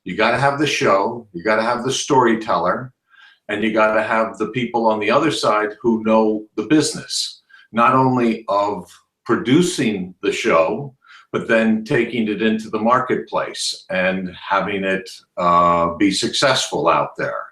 You got to have the show, you got to have the storyteller, and you got to have the people on the other side who know the business, not only of producing the show, but then taking it into the marketplace and having it be successful out there.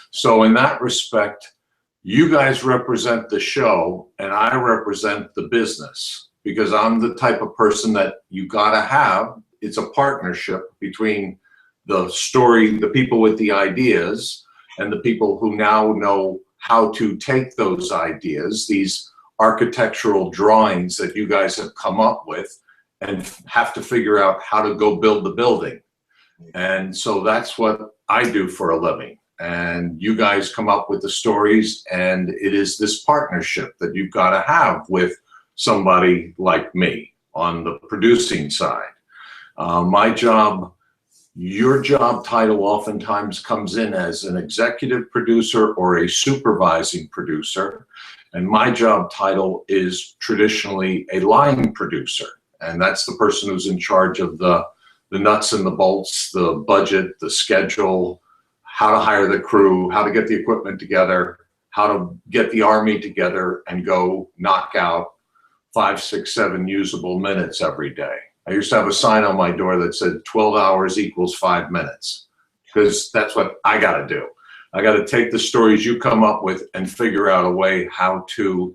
So in that respect, you guys represent the show and I represent the business, because I'm the type of person that you gotta have. It's a partnership between the story, the people with the ideas, and the people who now know how to take those ideas, these architectural drawings that you guys have come up with, and have to figure out how to go build the building. And so that's what I do for a living. And you guys come up with the stories, and it is this partnership that you've got to have with somebody like me on the producing side. My job, your job title oftentimes comes in as an executive producer or a supervising producer, and my job title is traditionally a line producer, and that's the person who's in charge of the nuts and the bolts, the budget, the schedule, how to hire the crew, how to get the equipment together, how to get the army together and go knock out 5, 6, 7 usable minutes every day. I used to have a sign on my door that said 12 hours equals 5 minutes, because that's what I got to do. I got to take the stories you come up with and figure out a way how to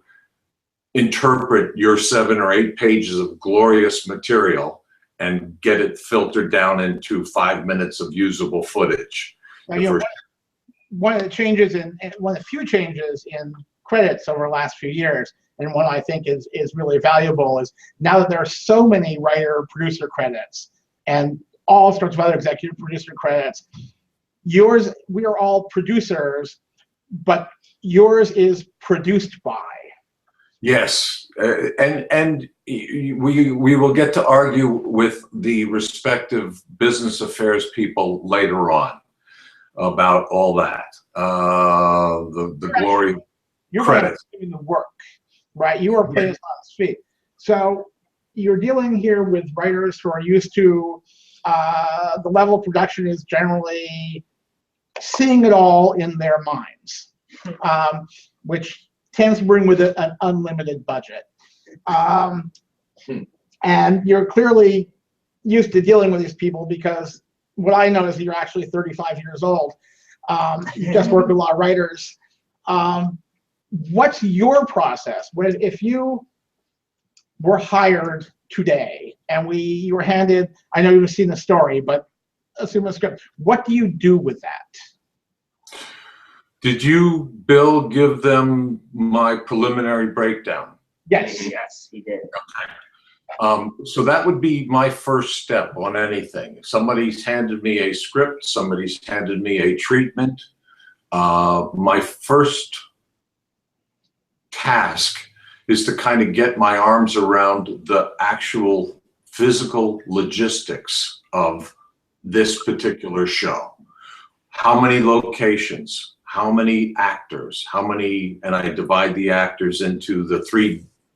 interpret your 7 or 8 pages of glorious material and get it filtered down into 5 minutes of usable footage. Now, you know, one of the changes one of the few changes in credits over the last few years, and one I think is really valuable, is now that there are so many writer producer credits and all sorts of other executive producer credits, yours, we are all producers, but yours is produced by. Yes, and we will get to argue with the respective business affairs people later on about all that. The glory, you're credit. doing the work, right? You are putting us on its feet. So you're dealing here with writers who are used to the level of production is generally seeing it all in their minds, which tends to bring with it an unlimited budget. And you're clearly used to dealing with these people, because what I know is that you're actually 35 years old. You just work with a lot of writers. What's your process? If you were hired today and you were handed, I know you've seen the story, but assume a script, what do you do with that? Did you, Bill, give them my preliminary breakdown? Yes. Yes, he did. Okay. So that would be my first step on anything. If somebody's handed me a script, somebody's handed me a treatment, my first task is to kind of get my arms around the actual physical logistics of this particular show. How many locations? How many actors? How many? And I divide the actors into the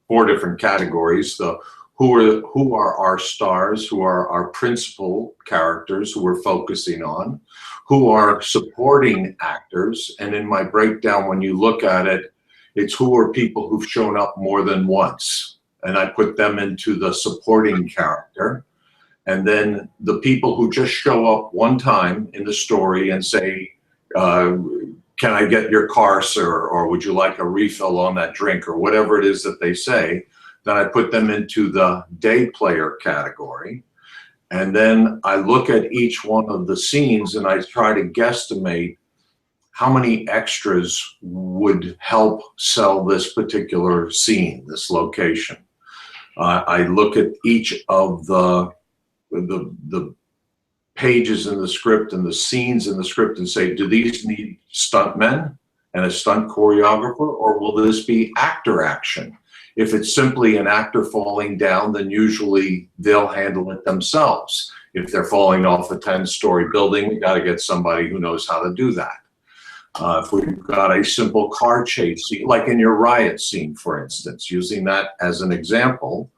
4 different categories. The who are our stars, who are our principal characters who we're focusing on, who are supporting actors. And in my breakdown, when you look at it, it's who are people who've shown up more than once. And I put them into the supporting character. And then the people who just show up one time in the story and say, can I get your car, sir? Or would you like a refill on that drink? Or whatever it is that they say. Then I put them into the day player category. And then I look at each one of the scenes and I try to guesstimate how many extras would help sell this particular scene, this location. I look at each of the pages in the script and the scenes in the script and say, do these need stuntmen and a stunt choreographer, or will this be actor action? If it's simply an actor falling down, then usually they'll handle it themselves. If they're falling off a 10-story building, we got to get somebody who knows how to do that. If we've got a simple car chase scene, like in your riot scene, for instance, using that as an example,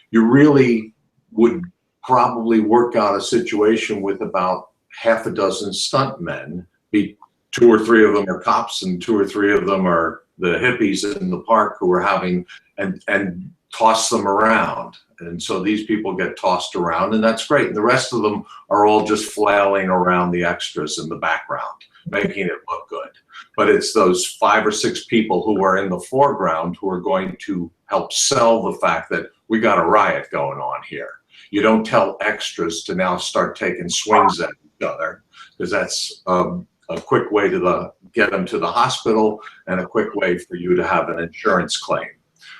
you really would probably work out a situation with about half a dozen stuntmen. Be 2 or 3 of them are cops, and 2 or 3 of them are the hippies in the park who are having and toss them around. And so these people get tossed around, and that's great. And the rest of them are all just flailing around the extras in the background, making it look good. But it's those 5 or 6 people who are in the foreground who are going to help sell the fact that we got a riot going on here. You don't tell extras to now start taking swings at each other, because that's a quick way to get them to the hospital and a quick way for you to have an insurance claim.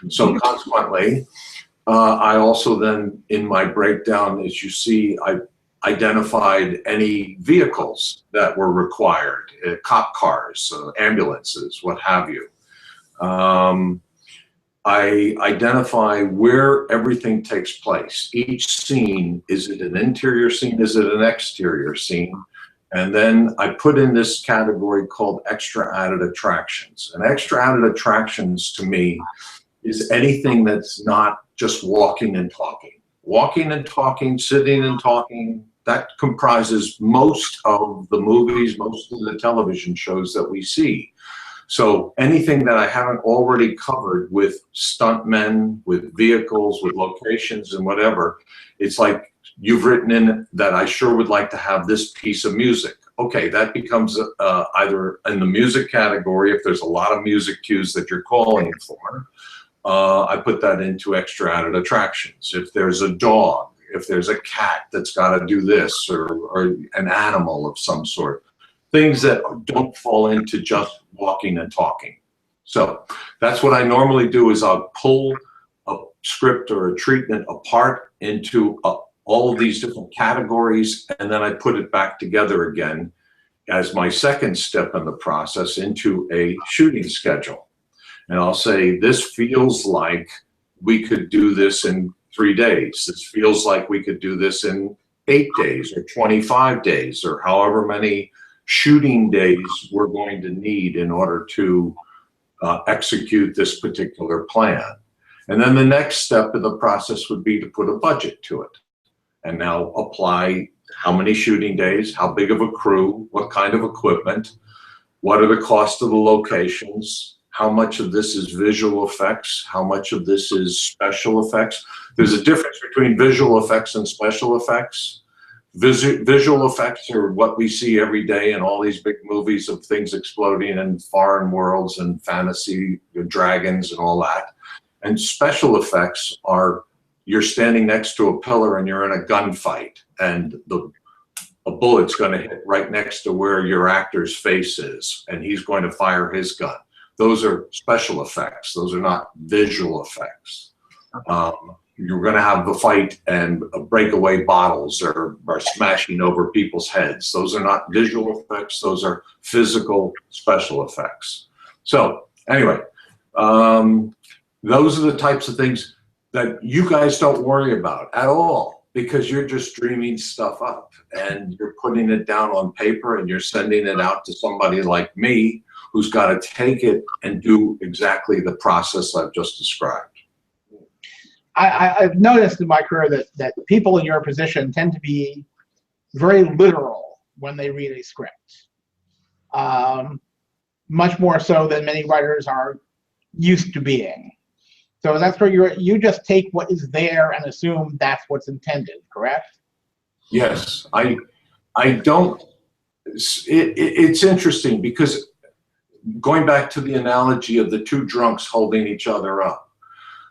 So consequently, I also then, in my breakdown, as you see, I identified any vehicles that were required, cop cars, ambulances, what have you. I identify where everything takes place. Each scene, is it an interior scene? Is it an exterior scene? And then I put in this category called extra added attractions. And extra added attractions to me is anything that's not just walking and talking. Walking and talking, sitting and talking, that comprises most of the movies, most of the television shows that we see. So anything that I haven't already covered with stuntmen, with vehicles, with locations and whatever, it's like you've written in that I sure would like to have this piece of music. Okay, that becomes either in the music category, if there's a lot of music cues that you're calling for, I put that into extra added attractions. If there's a dog, if there's a cat that's got to do this, or an animal of some sort, things that don't fall into just walking and talking. So that's what I normally do, is I'll pull a script or a treatment apart into all of these different categories, and then I put it back together again as my second step in the process into a shooting schedule. And I'll say, this feels like we could do this in 3 days. This feels like we could do this in 8 days or 25 days, or however many shooting days we're going to need in order to execute this particular plan. And then the next step of the process would be to put a budget to it. And now apply how many shooting days, how big of a crew, what kind of equipment, what are the costs of the locations, how much of this is visual effects, how much of this is special effects. There's a difference between visual effects and special effects. Visual effects are what we see every day in all these big movies of things exploding in foreign worlds and fantasy, dragons and all that. And special effects are, you're standing next to a pillar and you're in a gunfight, and a bullet's going to hit right next to where your actor's face is, and he's going to fire his gun. Those are special effects. Those are not visual effects. You're going to have the fight and breakaway bottles are smashing over people's heads. Those are not visual effects. Those are physical special effects. So anyway, those are the types of things that you guys don't worry about at all, because you're just dreaming stuff up and you're putting it down on paper and you're sending it out to somebody like me who's got to take it and do exactly the process I've just described. I've noticed in my career that people in your position tend to be very literal when they read a script, much more so than many writers are used to being. So that's where you just take what is there and assume that's what's intended, correct? Yes, I don't. It's interesting because going back to the analogy of the 2 drunks holding each other up,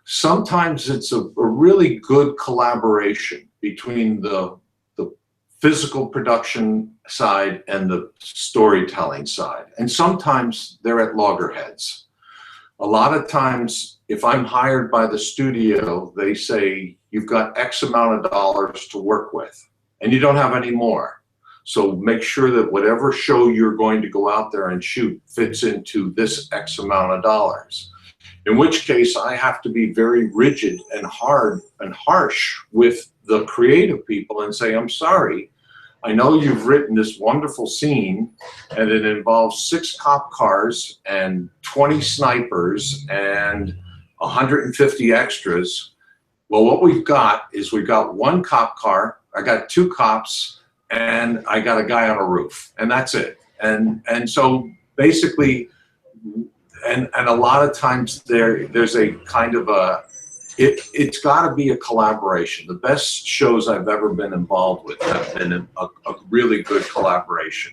sometimes it's a really good collaboration between the physical production side and the storytelling side. And sometimes they're at loggerheads. A lot of times, if I'm hired by the studio, they say, you've got X amount of dollars to work with, and you don't have any more. So make sure that whatever show you're going to go out there and shoot fits into this X amount of dollars. In which case, I have to be very rigid and hard and harsh with the creative people and say, I'm sorry, I know you've written this wonderful scene and it involves 6 cop cars and 20 snipers and 150 extras. Well, what we've got is we've got 1 cop car, I got 2 cops, and I got a guy on a roof, and that's it. And so basically, and a lot of times there's a kind of a, it's got to be a collaboration. The best shows I've ever been involved with have been a really good collaboration.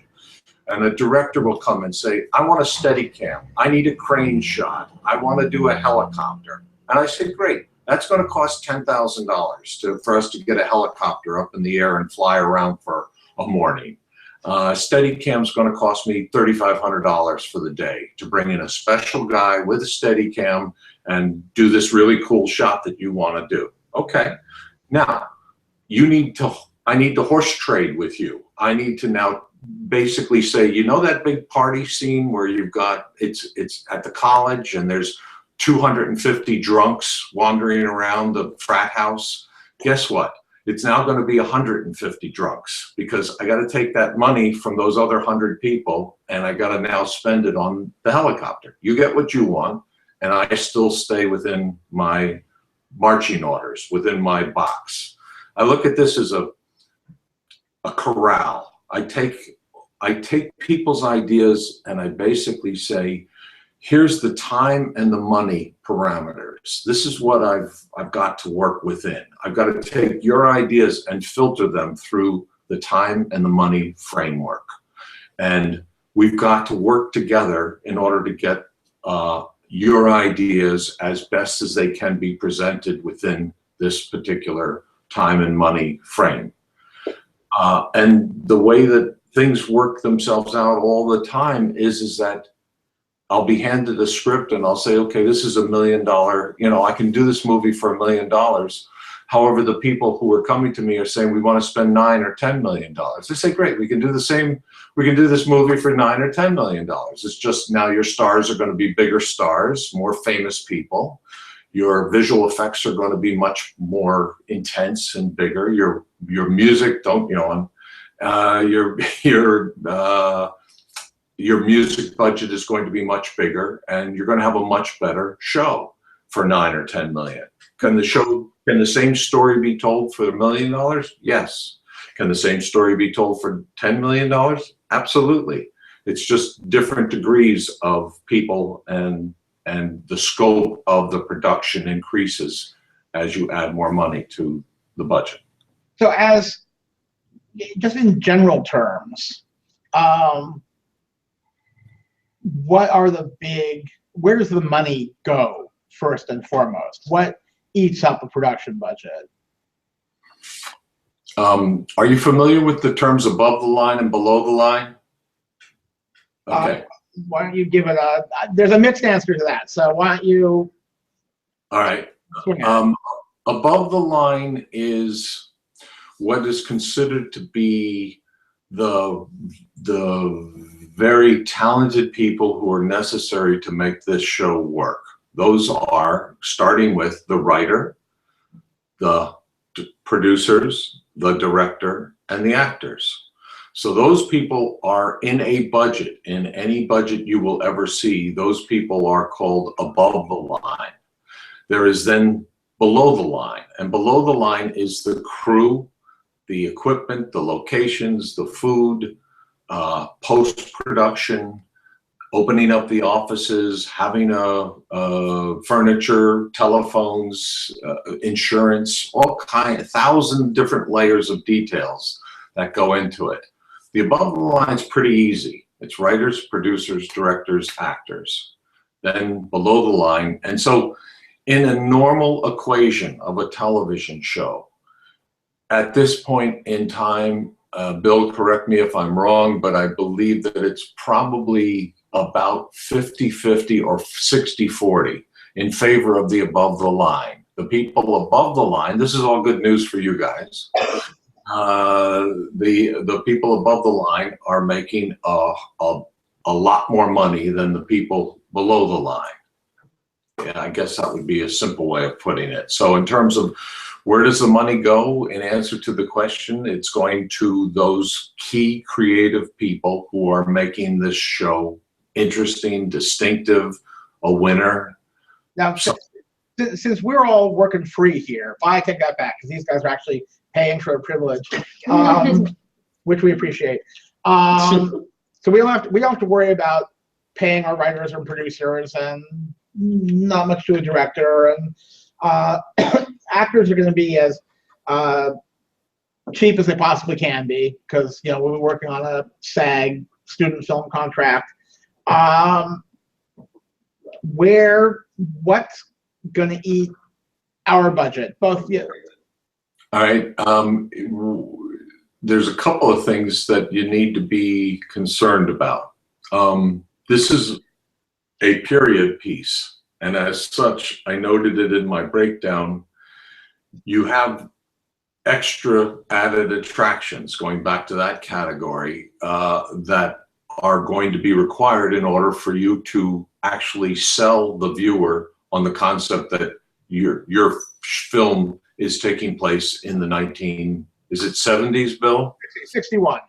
And a director will come and say, I want a steady cam. I need a crane shot. I want to do a helicopter. And I say, great. That's going to cost $10,000 for us to get a helicopter up in the air and fly around for a morning. Steadicam is going to cost me $3,500 for the day to bring in a special guy with a Steadicam and do this really cool shot that you want to do. Okay. Now, I need to horse trade with you. I need to now basically say, you know that big party scene where you've got, it's at the college and there's 250 drunks wandering around the frat house? Guess what? It's now going to be 150 drunks because I got to take that money from those other 100 people and I got to now spend it on the helicopter. You get what you want, and I still stay within my marching orders, within my box. I look at this as a corral. I take people's ideas and I basically say, here's the time and the money parameters. This is what I've got to work within. I've got to take your ideas and filter them through the time and the money framework. And we've got to work together in order to get your ideas as best as they can be presented within this particular time and money frame. And the way that things work themselves out all the time is that I'll be handed a script and I'll say, okay, this is $1 million, I can do this movie for $1 million. However, the people who are coming to me are saying, we want to spend $9 or $10 million. They say, great, we can do this movie for $9 or $10 million. It's just now your stars are going to be bigger stars, more famous people. Your visual effects are going to be much more intense and bigger. Your music, your music budget is going to be much bigger, and you're going to have a much better show for $9 or $10 million. Can the same story be told for $1 million? Yes. Can the same story be told for $10 million? Absolutely. It's just different degrees of people, and the scope of the production increases as you add more money to the budget. So as, just in general terms, what are where does the money go first and foremost? What eats up a production budget? Are you familiar with the terms above the line and below the line? Okay. Why don't you give it there's a mixed answer to that. So why don't you? All right. Above the line is what is considered to be the very talented people who are necessary to make this show work. Those are, starting with the writer, the producers, the director, and the actors. So those people are in a budget. In any budget you will ever see, those people are called above the line. There is then below the line, and below the line is the crew, the equipment, the locations, the food, post-production, opening up the offices, having furniture, telephones, insurance, all kind, 1,000 different layers of details that go into it. The above the line is pretty easy. It's writers, producers, directors, actors. Then below the line, and so in a normal equation of a television show, at this point in time, Bill, correct me if I'm wrong, but I believe that it's probably about 50-50 or 60-40 in favor of the above the line. The people above the line, this is all good news for you guys. The people above the line are making a lot more money than the people below the line. Yeah, I guess that would be a simple way of putting it. So in terms of where does the money go, in answer to the question, it's going to those key creative people who are making this show interesting, distinctive, a winner. Now, since we're all working free here, I take that back because these guys are actually paying for a privilege. which we appreciate. So we don't have to worry about paying our writers and producers, and not much to a director, and actors are going to be as cheap as they possibly can be, because we're working on a SAG student film contract. What's going to eat our budget? Both. Yeah. All right. There's a couple of things that you need to be concerned about. This is a period piece, and as such, I noted it in my breakdown. You have extra added attractions, going back to that category, that are going to be required in order for you to actually sell the viewer on the concept that your film is taking place in the 1970s, Bill? 61.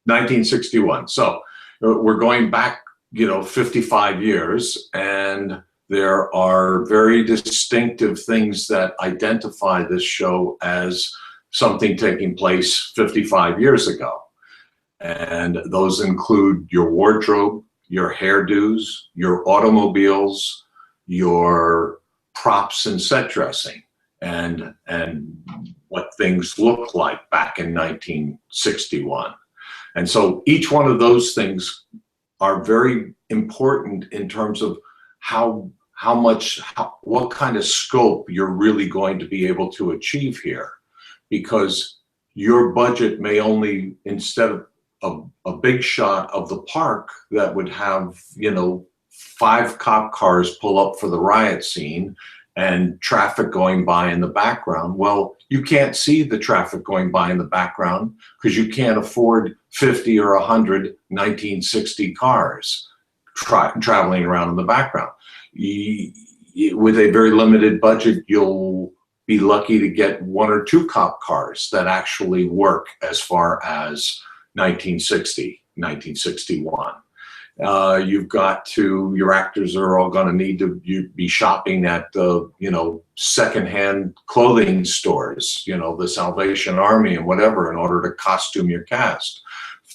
1961. So we're going back, 55 years, and there are very distinctive things that identify this show as something taking place 55 years ago. And those include your wardrobe, your hairdos, your automobiles, your props and set dressing, and what things looked like back in 1961. And so each one of those things are very important in terms of what kind of scope you're really going to be able to achieve here, because your budget may only, instead of a big shot of the park that would have 5 cop cars pull up for the riot scene and traffic going by in the background. Well, you can't see the traffic going by in the background because you can't afford 50 or 100 1960 cars traveling around in the background. With a very limited budget, you'll be lucky to get 1 or 2 cop cars that actually work as far as 1960, 1961. Your actors are all going to need to be shopping at secondhand clothing stores, the Salvation Army and whatever, in order to costume your cast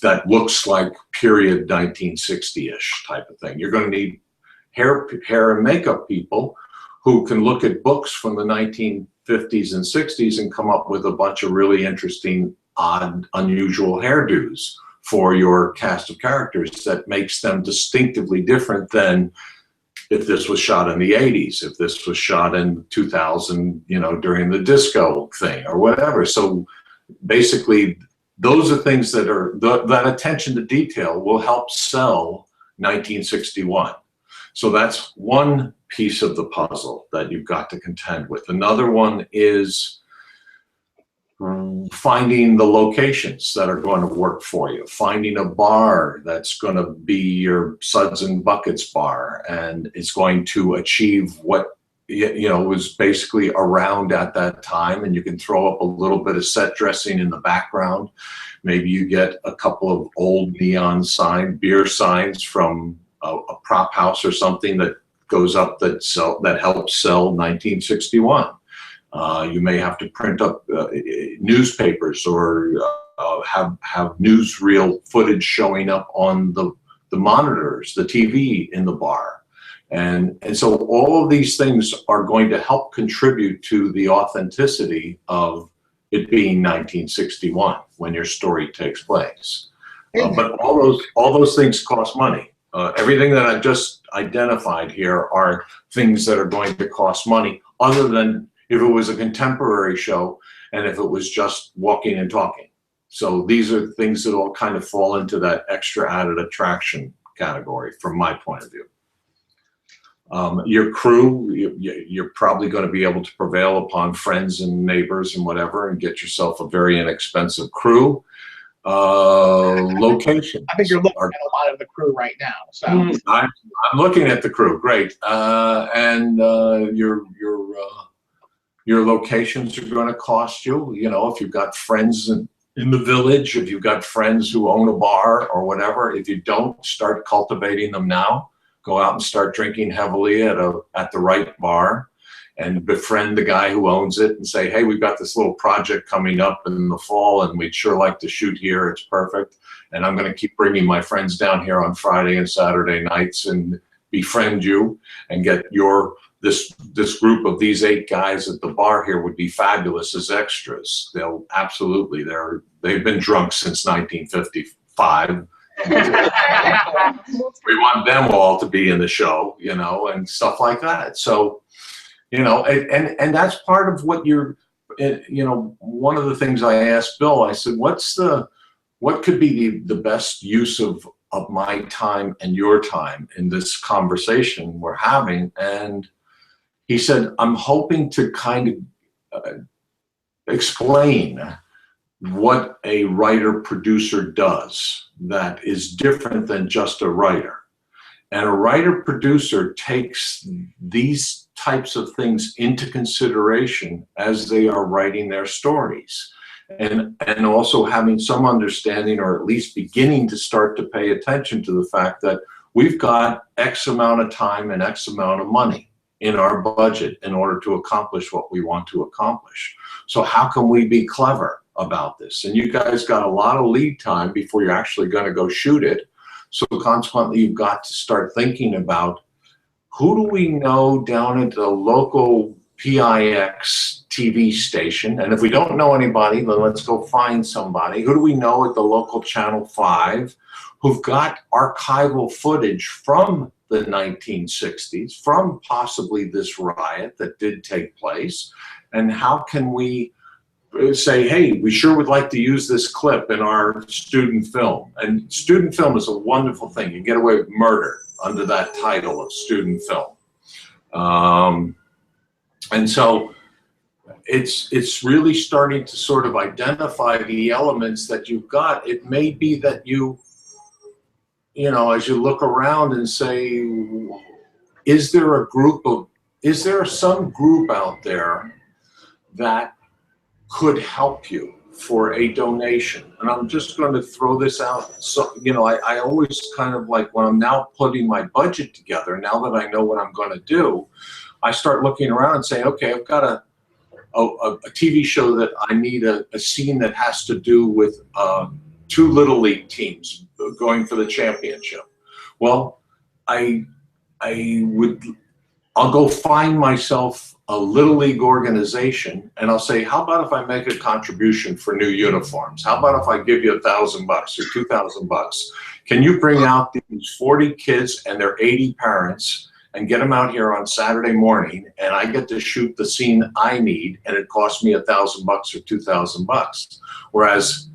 that looks like period 1960-ish type of thing. You're going to need hair and makeup people who can look at books from the 1950s and 60s and come up with a bunch of really interesting, odd, unusual hairdos for your cast of characters that makes them distinctively different than if this was shot in the 80s, if this was shot in 2000, during the disco thing or whatever. So basically, those are things that attention to detail will help sell 1961. So that's one piece of the puzzle that you've got to contend with. Another one is finding the locations that are going to work for you, finding a bar that's going to be your Suds and Buckets bar, and it's going to achieve what was basically around at that time, and you can throw up a little bit of set dressing in the background. Maybe you get a couple of old neon beer signs from a prop house or something that goes up that helps sell 1961. You may have to print up newspapers or have newsreel footage showing up on the monitors, the TV in the bar. And so all of these things are going to help contribute to the authenticity of it being 1961 when your story takes place. But all those things cost money. Everything that I've just identified here are things that are going to cost money, other than if it was a contemporary show and if it was just walking and talking. So these are things that all kind of fall into that extra added attraction category from my point of view. Your crew, you're probably going to be able to prevail upon friends and neighbors and whatever and get yourself a very inexpensive crew. Location. I think you're looking at a lot of the crew right now. So I'm looking at the crew. Great. And your locations are going to cost you. If you've got friends in the village, if you've got friends who own a bar or whatever, if you don't, start cultivating them now. Go out and start drinking heavily at the right bar, and befriend the guy who owns it and say, hey, we've got this little project coming up in the fall and we'd sure like to shoot here. It's perfect. And I'm going to keep bringing my friends down here on Friday and Saturday nights and befriend you and get this group of these 8 guys at the bar here would be fabulous as extras. They'll absolutely, they've been drunk since 1955. We want them all to be in the show, you know, and stuff like that. So, you know, and that's part of what you're, you know, one of the things I asked Bill, I said, what could be the best use of my time and your time in this conversation we're having? And he said, I'm hoping to kind of explain what a writer-producer does that is different than just a writer. And a writer-producer takes these types of things into consideration as they are writing their stories. And also having some understanding, or at least beginning to start to pay attention to the fact that we've got X amount of time and X amount of money in our budget in order to accomplish what we want to accomplish. So how can we be clever about this? And you guys got a lot of lead time before you're actually going to go shoot it. So consequently, you've got to start thinking about, who do we know down at the local PIX TV station? And if we don't know anybody, then let's go find somebody. Who do we know at the local Channel 5 who've got archival footage from the 1960s, from possibly this riot that did take place? And how can we say, hey, we sure would like to use this clip in our student film? And student film is a wonderful thing. You get away with murder under that title of student film. And so it's really starting to sort of identify the elements that you've got. It may be that you know, as you look around and say, is there some group out there that could help you for a donation? And I'm just going to throw this out. So, you know, I always kind of like, when I'm now putting my budget together, now that I know what I'm going to do, I start looking around and say, okay, I've got a TV show that I need a scene that has to do with 2 Little League teams going for the championship. Well, I'll go find myself a Little League organization and I'll say, how about if I make a contribution for new uniforms? How about if I give you $1,000 or $2,000? Can you bring out these 40 kids and their 80 parents and get them out here on Saturday morning, and I get to shoot the scene I need, and it costs me $1,000 or $2,000. Whereas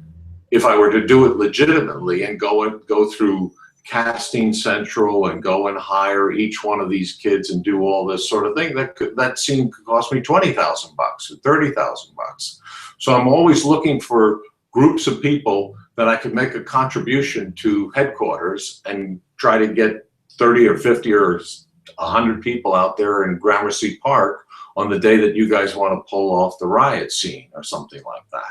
if I were to do it legitimately and go through Casting Central and go and hire each one of these kids and do all this sort of thing, that scene could cost me $20,000 or $30,000. So I'm always looking for groups of people that I could make a contribution to headquarters and try to get 30 or 50 or 100 people out there in Gramercy Park on the day that you guys want to pull off the riot scene or something like that.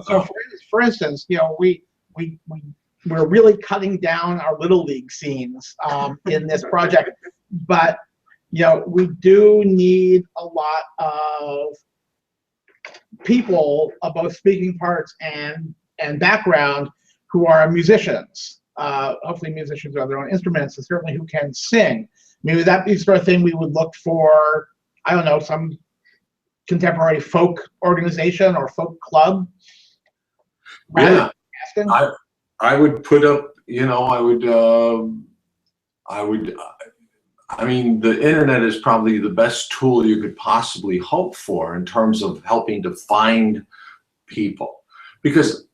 So for instance, you know, we're really cutting down our Little League scenes in this project, but you know, we do need a lot of people of both speaking parts and background who are musicians. Hopefully musicians who have their own instruments, and certainly who can sing. Maybe that be the sort of thing we would look for, I don't know, some contemporary folk organization or folk club. Yeah, I would put up, you know, I mean, the internet is probably the best tool you could possibly hope for in terms of helping to find people. Because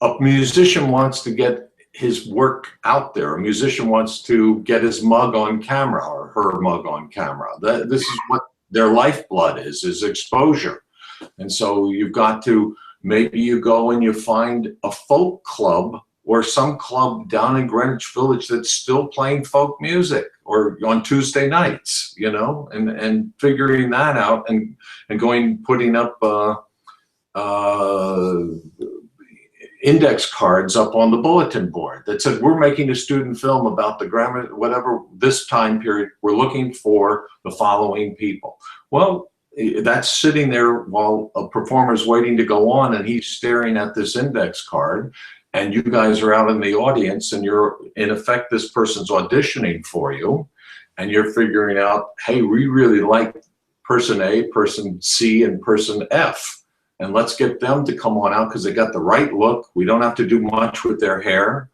a musician wants to get his work out there. A musician wants to get his mug on camera or her mug on camera. This is what their lifeblood is exposure. And so you've got to, maybe you go and you find a folk club or some club down in Greenwich Village that's still playing folk music, or on Tuesday nights, you know, and figuring that out and putting up index cards up on the bulletin board that said, we're making a student film about the grammar, whatever, this time period, we're looking for the following people. Well, that's sitting there while a performer's waiting to go on, and he's staring at this index card, and you guys are out in the audience, and you're, in effect, this person's auditioning for you, and you're figuring out, hey, we really like person A, person C, and person F. And let's get them to come on out because they got the right look. We don't have to do much with their hair.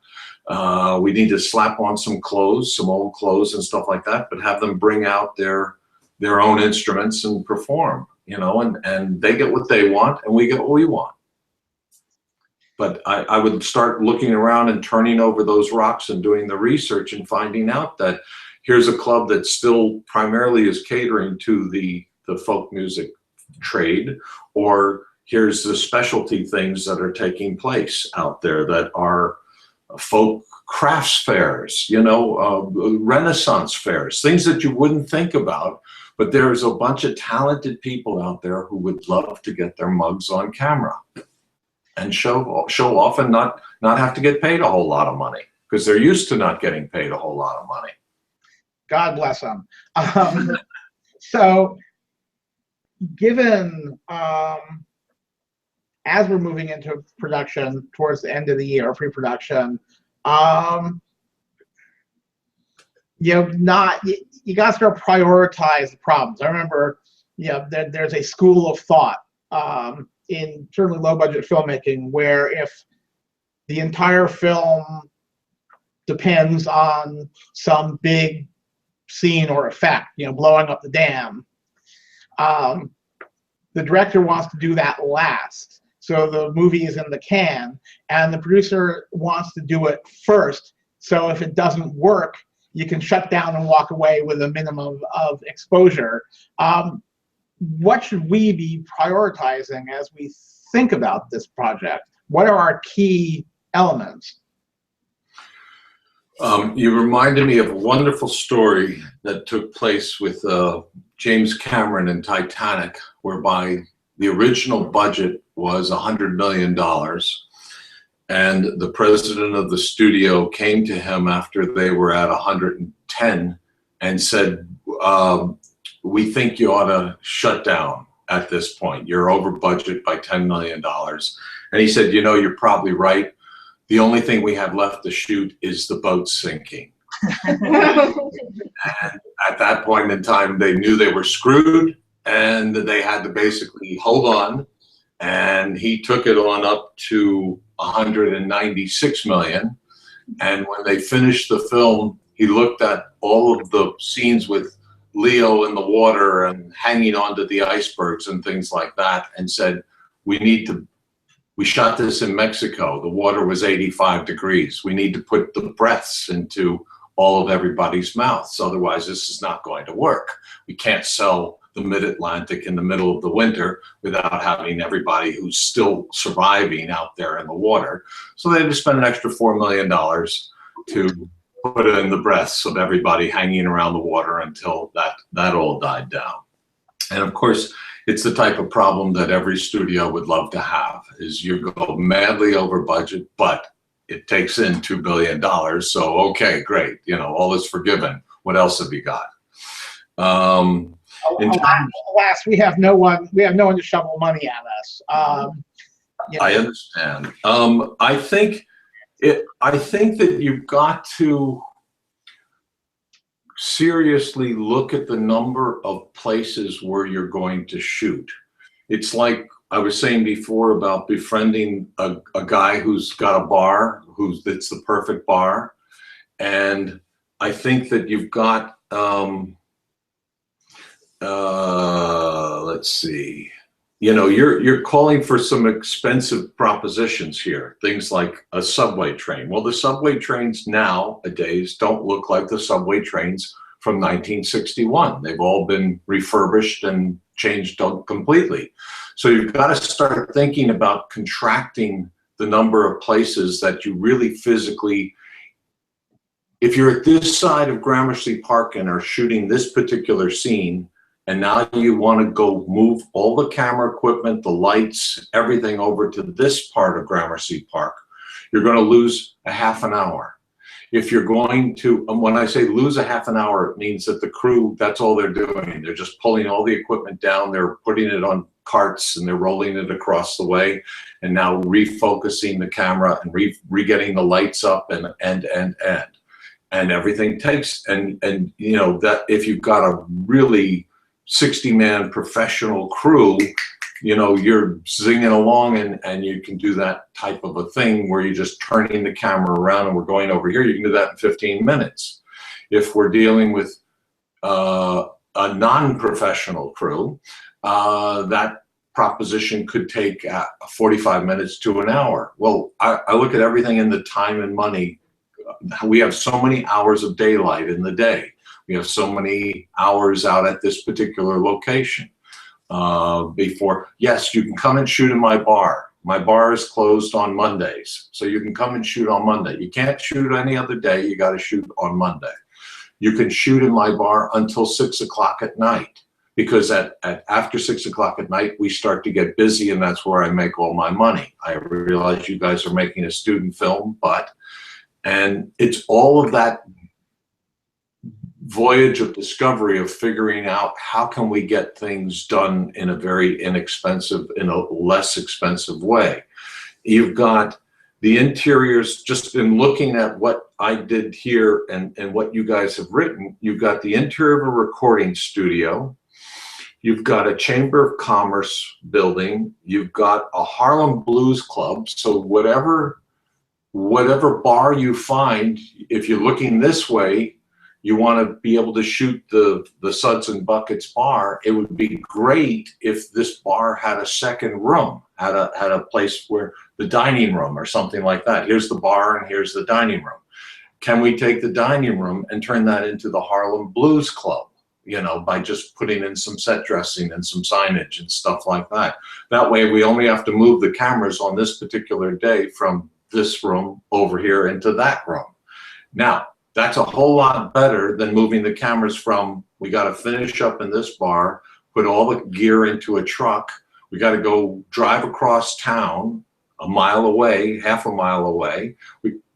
We need to slap on some clothes, some old clothes and stuff like that, but have them bring out their own instruments and perform, you know, and they get what they want and we get what we want. But I would start looking around and turning over those rocks and doing the research and finding out that here's a club that still primarily is catering to the folk music trade, or here's the specialty things that are taking place out there that are folk crafts fairs, you know, Renaissance fairs, things that you wouldn't think about. But there's a bunch of talented people out there who would love to get their mugs on camera and show off and not have to get paid a whole lot of money, because they're used to not getting paid a whole lot of money. God bless them. So given, as we're moving into production towards the end of the year, pre-production, you know, you got to start prioritize the problems. I remember, you know, there's a school of thought in certainly low-budget filmmaking where if the entire film depends on some big scene or effect, you know, blowing up the dam, the director wants to do that last. So the movie is in the can, and the producer wants to do it first. So if it doesn't work, you can shut down and walk away with a minimum of exposure. What should we be prioritizing as we think about this project? What are our key elements? You reminded me of a wonderful story that took place with James Cameron in Titanic, whereby the original budget was $100 million. And the president of the studio came to him after they were at 110 and said, we think you ought to shut down at this point. You're over budget by $10 million. And he said, you know, you're probably right. The only thing we have left to shoot is the boat sinking. And at that point in time, they knew they were screwed, and they had to basically hold on. And he took it on up to 196 million. And when they finished the film, he looked at all of the scenes with Leo in the water and hanging onto the icebergs and things like that, and said, we shot this in Mexico. The water was 85 degrees. We need to put the breaths into all of everybody's mouths. Otherwise, this is not going to work. We can't sell the mid-Atlantic in the middle of the winter without having everybody who's still surviving out there in the water. So they had to spend an extra $4 million to put in the breaths of everybody hanging around the water until that all died down. And of course, it's the type of problem that every studio would love to have, is you go madly over budget, but it takes in $2 billion. So, okay, great. You know, all is forgiven. What else have you got? Alas, we have no one to shovel money at us. Yeah. I understand. I think that you've got to seriously look at the number of places where you're going to shoot. It's like I was saying before about befriending a guy who's got a bar, that's the perfect bar. And I think that you've got, let's see, you know, you're calling for some expensive propositions here, things like a subway train. Well, the subway trains nowadays don't look like the subway trains from 1961. They've all been refurbished and changed completely. So you've got to start thinking about contracting the number of places that you really physically, if you're at this side of Gramercy Park and are shooting this particular scene, and now you want to go move all the camera equipment, the lights, everything over to this part of Gramercy Park, you're going to lose a half an hour. If you're going to, and when I say lose a half an hour, it means that the crew, that's all they're doing. They're just pulling all the equipment down, they're putting it on carts, and they're rolling it across the way, and now refocusing the camera and re-getting the lights up and everything takes, and you know, that if you've got a really 60-man professional crew, you know, you're zinging along, and you can do that type of a thing where you're just turning the camera around and we're going over here. You can do that in 15 minutes. If we're dealing with a non-professional crew, that proposition could take 45 minutes to an hour. Well, I look at everything in the time and money. We have so many hours of daylight in the day. We have so many hours out at this particular location. Before, yes, you can come and shoot in my bar. My bar is closed on Mondays, so you can come and shoot on Monday. You can't shoot any other day. You got to shoot on Monday. You can shoot in my bar until 6 o'clock at night, because after 6 o'clock at night, we start to get busy, and that's where I make all my money. I realize you guys are making a student film, and it's all of that voyage of discovery of figuring out how can we get things done in a very inexpensive, in a less expensive way. You've got the interiors, just in looking at what I did here and what you guys have written, you've got the interior of a recording studio, you've got a Chamber of Commerce building, you've got a Harlem Blues Club, so whatever bar you find, if you're looking this way, you want to be able to shoot the Suds and Buckets bar. It would be great if this bar had a second room, had a place where the dining room or something like that. Here's the bar and here's the dining room. Can we take the dining room and turn that into the Harlem Blues Club? You know, by just putting in some set dressing and some signage and stuff like that. That way we only have to move the cameras on this particular day from this room over here into that room. Now, that's a whole lot better than moving the cameras from, we got to finish up in this bar, put all the gear into a truck, we got to go drive across town a mile away, half a mile away,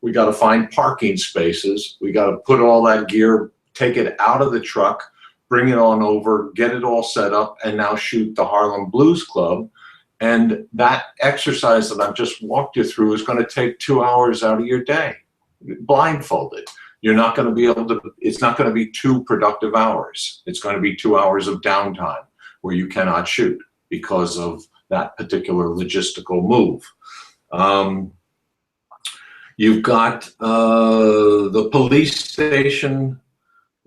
we got to find parking spaces, we got to put all that gear, take it out of the truck, bring it on over, get it all set up, and now shoot the Harlem Blues Club. And that exercise that I've just walked you through is going to take 2 hours out of your day, blindfolded. You're not going to be able to, it's not going to be 2 productive hours. It's going to be 2 hours of downtime where you cannot shoot because of that particular logistical move. You've got the police station,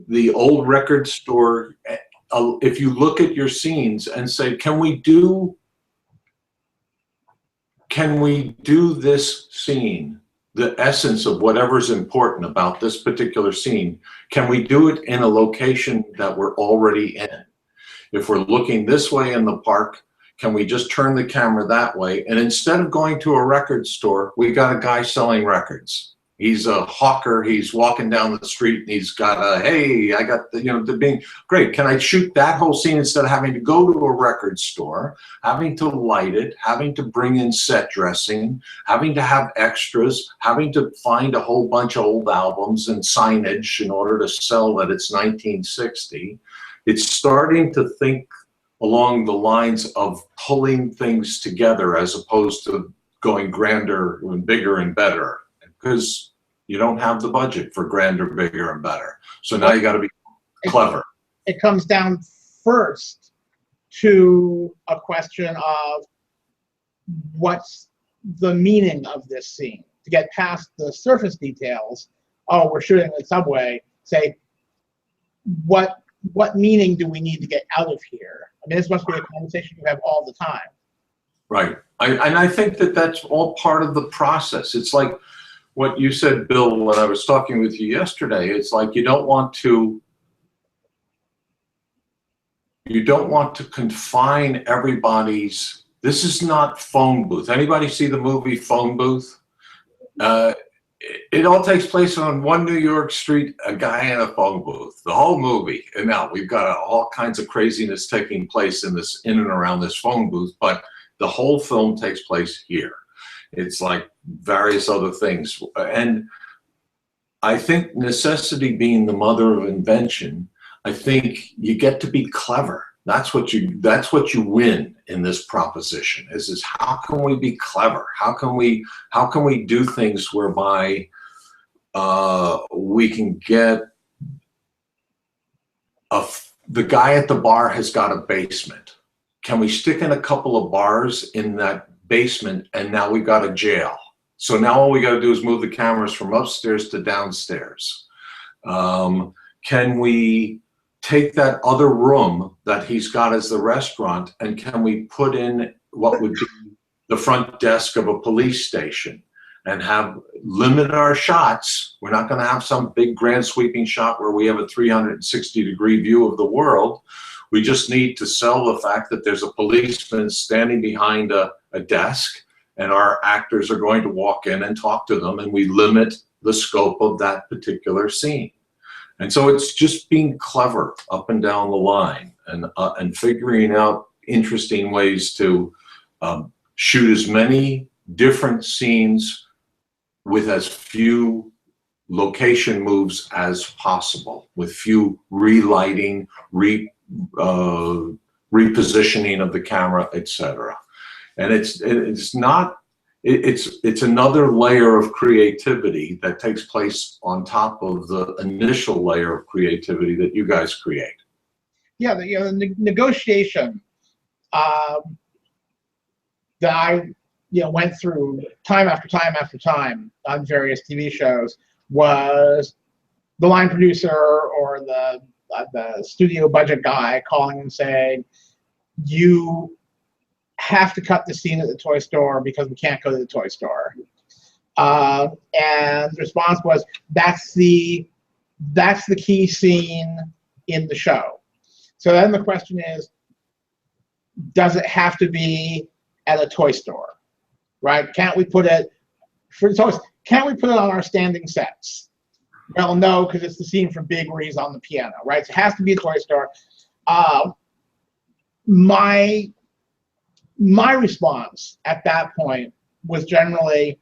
the old record store. If you look at your scenes and say, can we do this scene, the essence of whatever's important about this particular scene, can we do it in a location that we're already in? If we're looking this way in the park, can we just turn the camera that way? And instead of going to a record store, we got a guy selling records. He's a hawker, he's walking down the street and he's got a, hey, I got the, you know, the being, great, can I shoot that whole scene instead of having to go to a record store, having to light it, having to bring in set dressing, having to have extras, having to find a whole bunch of old albums and signage in order to sell that it's 1960. It's starting to think along the lines of pulling things together as opposed to going grander and bigger and better, because you don't have the budget for grander, bigger, and better. So now you got to be clever. It comes down first to a question of what's the meaning of this scene. To get past the surface details, oh, we're shooting the subway, say, what meaning do we need to get out of here? I mean, this must be a conversation you have all the time. Right. And I think that that's all part of the process. It's like what you said, Bill, when I was talking with you yesterday. It's like you don't want to confine everybody's, this is not Phone Booth. Anybody see the movie Phone Booth? it all takes place on one New York street, a guy in a phone booth, the whole movie. And now we've got all kinds of craziness taking place in and around this phone booth, but the whole film takes place here. It's like various other things. And I think necessity being the mother of invention, I think you get to be clever. That's what you win in this proposition is how can we be clever? How can we do things whereby we can get the guy at the bar has got a basement. Can we stick in a couple of bars in that basement and now we got a jail? So now all we got to do is move the cameras from upstairs to downstairs. Can we take that other room that he's got as the restaurant and can we put in what would be the front desk of a police station and limit our shots? We're not going to have some big grand sweeping shot where we have a 360-degree view of the world. We just need to sell the fact that there's a policeman standing behind a desk and our actors are going to walk in and talk to them, and we limit the scope of that particular scene. And so it's just being clever up and down the line and figuring out interesting ways to shoot as many different scenes with as few location moves as possible, with few relighting, repositioning of the camera, etc. And it's another layer of creativity that takes place on top of the initial layer of creativity that you guys create. Yeah, the negotiation that I went through time after time after time on various TV shows was the line producer or the studio budget guy calling and saying, you have to cut the scene at the toy store because we can't go to the toy store. And the response was, that's the key scene in the show. So then the question is, does it have to be at a toy store, right? Can't we put it on our standing sets? Well, no, because it's the scene from Big where he's on the piano, right? So it has to be a toy store. My response at that point was generally,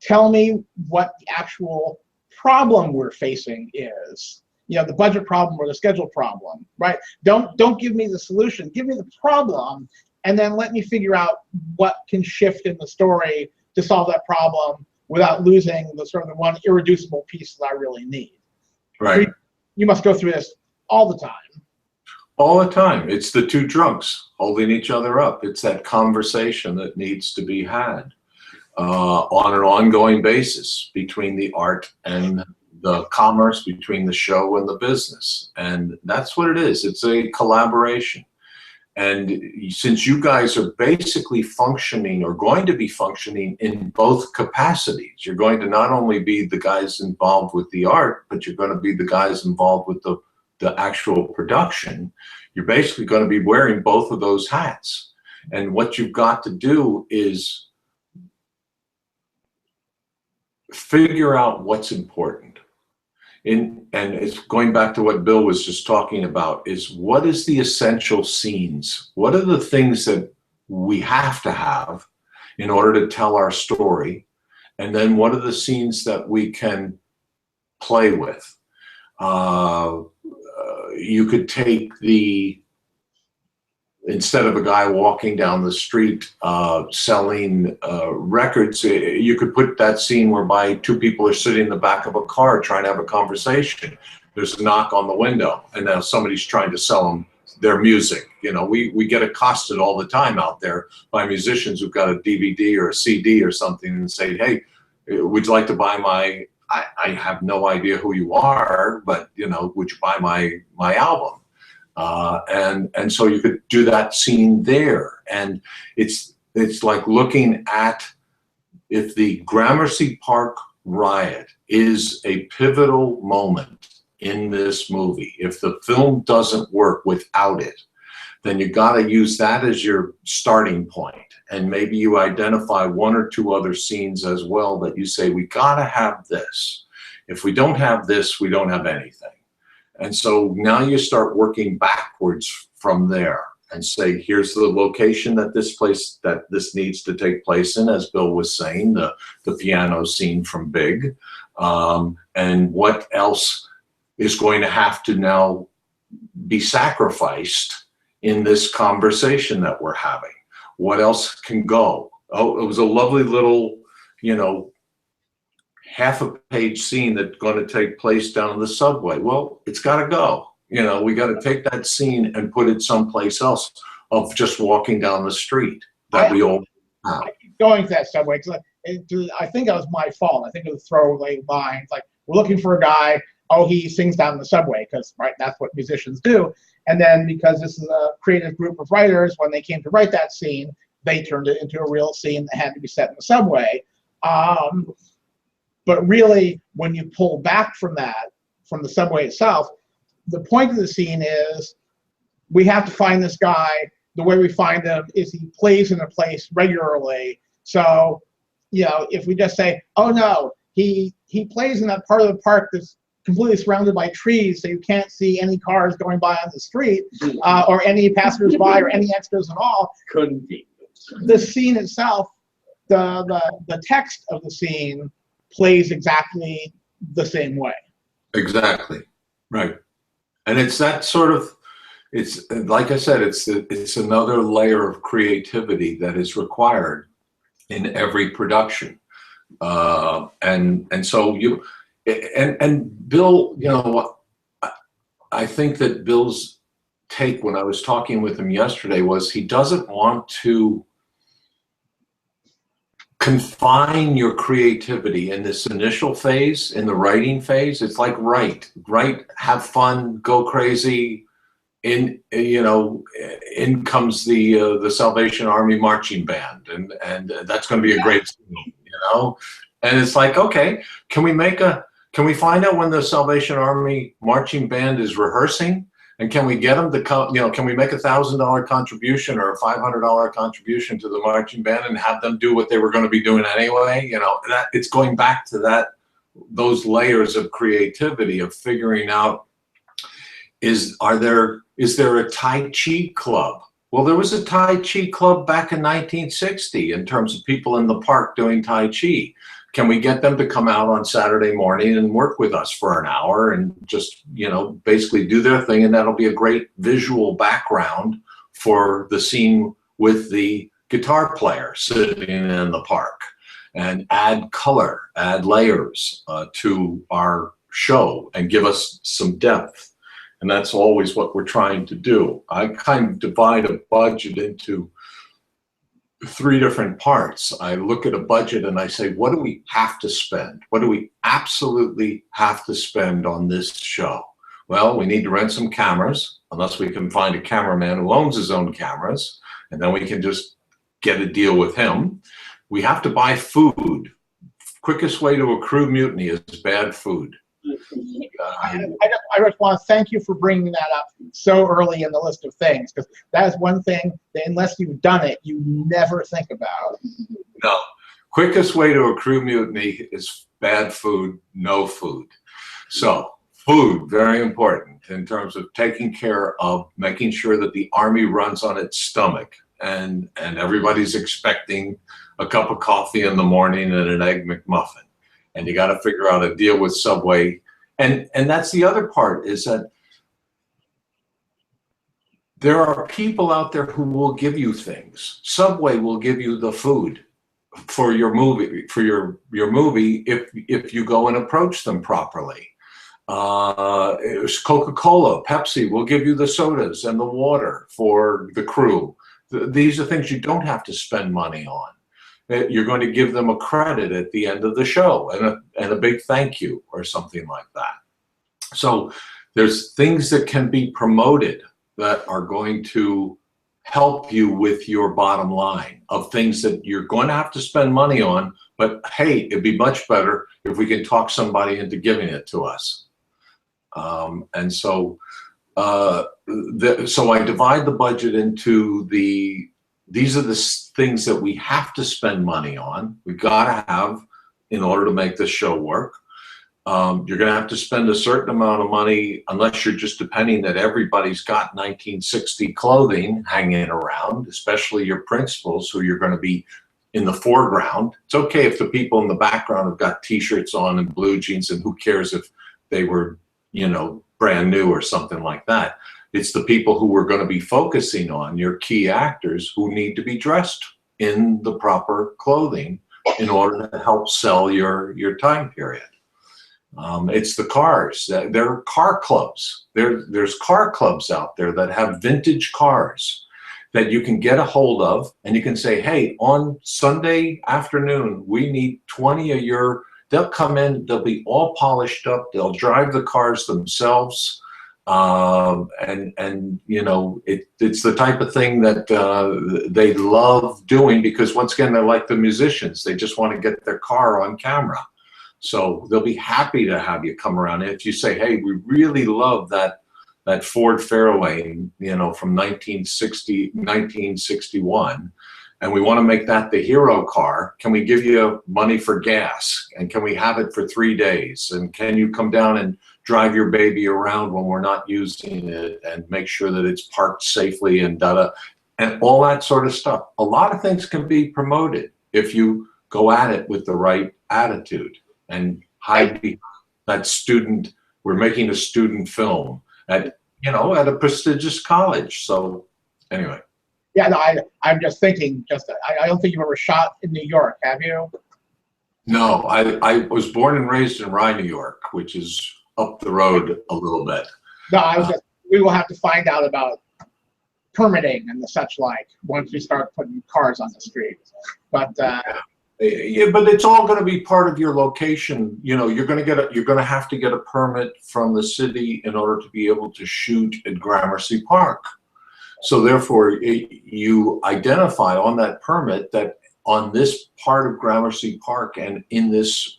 tell me what the actual problem we're facing is. The budget problem or the schedule problem, right? Don't give me the solution. Give me the problem, and then let me figure out what can shift in the story to solve that problem without losing the sort of the one irreducible piece that I really need. Right. You must go through this all the time. All the time. It's the two drunks holding each other up. It's that conversation that needs to be had on an ongoing basis between the art and the commerce, between the show and the business. And that's what it is. It's a collaboration. And since you guys are basically functioning or going to be functioning in both capacities, you're going to not only be the guys involved with the art, but you're going to be the guys involved with the actual production. You're basically going to be wearing both of those hats. And what you've got to do is figure out what's important. And it's going back to what Bill was just talking about, is what is the essential scenes? What are the things that we have to have in order to tell our story? And then what are the scenes that we can play with? You could take instead of a guy walking down the street selling records, you could put that scene whereby two people are sitting in the back of a car trying to have a conversation. There's a knock on the window, and now somebody's trying to sell them their music. We get accosted all the time out there by musicians who've got a DVD or a CD or something and say, hey, would you like to buy my, I have no idea who you are, but would you buy my album? And so you could do that scene there. And it's like looking at, if the Gramercy Park riot is a pivotal moment in this movie, if the film doesn't work without it, then you got to use that as your starting point. And maybe you identify one or two other scenes as well that you say, we got to have this. If we don't have this, we don't have anything. And so now you start working backwards from there and say, here's the location that this needs to take place in, as Bill was saying, the piano scene from Big. And what else is going to have to now be sacrificed in this conversation that we're having? What else can go? Oh, it was a lovely little, half a page scene that's going to take place down in the subway. Well, it's got to go. We got to take that scene and put it someplace else of just walking down the street that we all have. I keep going to that subway because I think that was my fault. I think it was throwaway lines like, we're looking for a guy. Oh, he sings down the subway because that's what musicians do. And then because this is a creative group of writers, when they came to write that scene, they turned it into a real scene that had to be set in the subway. But really, when you pull back from that, from the subway itself, the point of the scene is we have to find this guy. The way we find him is he plays in a place regularly. So, if we just say, oh no, he plays in that part of the park that's completely surrounded by trees, so you can't see any cars going by on the street, or any passersby or any extras at all. Couldn't be. The scene itself, the text of the scene plays exactly the same way. Exactly, right. And it's that sort of, it's like I said, it's another layer of creativity that is required in every production. And so and Bill, I think that Bill's take when I was talking with him yesterday was he doesn't want to confine your creativity in this initial phase, in the writing phase. It's like write, have fun, go crazy. In comes the Salvation Army marching band, and that's going to be a great scene, And it's like, okay, can we find out when the Salvation Army marching band is rehearsing? And can we get them to come, can we make $1,000 contribution or a $500 contribution to the marching band and have them do what they were going to be doing anyway? That it's going back to those layers of creativity of figuring out, is there a Tai Chi club? Well, there was a Tai Chi club back in 1960 in terms of people in the park doing Tai Chi. Can we get them to come out on Saturday morning and work with us for an hour and just, basically do their thing? And that'll be a great visual background for the scene with the guitar player sitting in the park, and add color, add layers to our show and give us some depth. And that's always what we're trying to do. I kind of divide a budget into 3 different parts. I look at a budget and I say, what do we have to spend? What do we absolutely have to spend on this show? Well, we need to rent some cameras, unless we can find a cameraman who owns his own cameras, and then we can just get a deal with him. We have to buy food. Quickest way to accrue mutiny is bad food. I just want to thank you for bringing that up so early in the list of things, because that is one thing that unless you've done it, you never think about. No. Quickest way to accrue mutiny is bad food, no food. So food, very important in terms of taking care of making sure that the Army runs on its stomach, and everybody's expecting a cup of coffee in the morning and an Egg McMuffin. And you got to figure out a deal with Subway. And that's the other part, is that there are people out there who will give you things. Subway will give you the food for your movie, if you go and approach them properly. Coca-Cola, Pepsi will give you the sodas and the water for the crew. These are things you don't have to spend money on. You're going to give them a credit at the end of the show and a big thank you or something like that. So there's things that can be promoted that are going to help you with your bottom line of things that you're going to have to spend money on, but hey, it'd be much better if we can talk somebody into giving it to us. And so so I divide the budget into these are the things that we have to spend money on. We gotta have in order to make this show work. You're gonna have to spend a certain amount of money unless you're just depending that everybody's got 1960 clothing hanging around, especially your principals who you're gonna be in the foreground. It's okay if the people in the background have got t-shirts on and blue jeans, and who cares if they were, you know, brand new or something like that. It's the people who we're going to be focusing on, your key actors, who need to be dressed in the proper clothing in order to help sell your time period. It's the cars. There are car clubs. There's car clubs out there that have vintage cars that you can get a hold of, and you can say, hey, on Sunday afternoon, we need 20 of your, they'll come in, they'll be all polished up, they'll drive the cars themselves, and you know, it's the type of thing that they love doing, because once again, they're like the musicians, they just want to get their car on camera. So they'll be happy to have you come around. And if you say, hey, we really love that Ford Fairway, you know, from 1961, and we want to make that the hero car, can we give you money for gas? And can we have it for 3 days? And can you come down and drive your baby around when we're not using it, and make sure that it's parked safely, and and all that sort of stuff. A lot of things can be promoted if you go at it with the right attitude and hide behind that student. We're making a student film at, you know, at a prestigious college. So anyway. Yeah, no, I'm just thinking, I don't think you've ever shot in New York, have you? No, I was born and raised in Rye, New York, which is up the road a little bit. No, I was just, we will have to find out about permitting and the such like once we start putting cars on the street. But yeah, but it's all going to be part of your location. You know, you're going to have to get a permit from the city in order to be able to shoot at Gramercy Park. So therefore, you identify on that permit that on this part of Gramercy Park and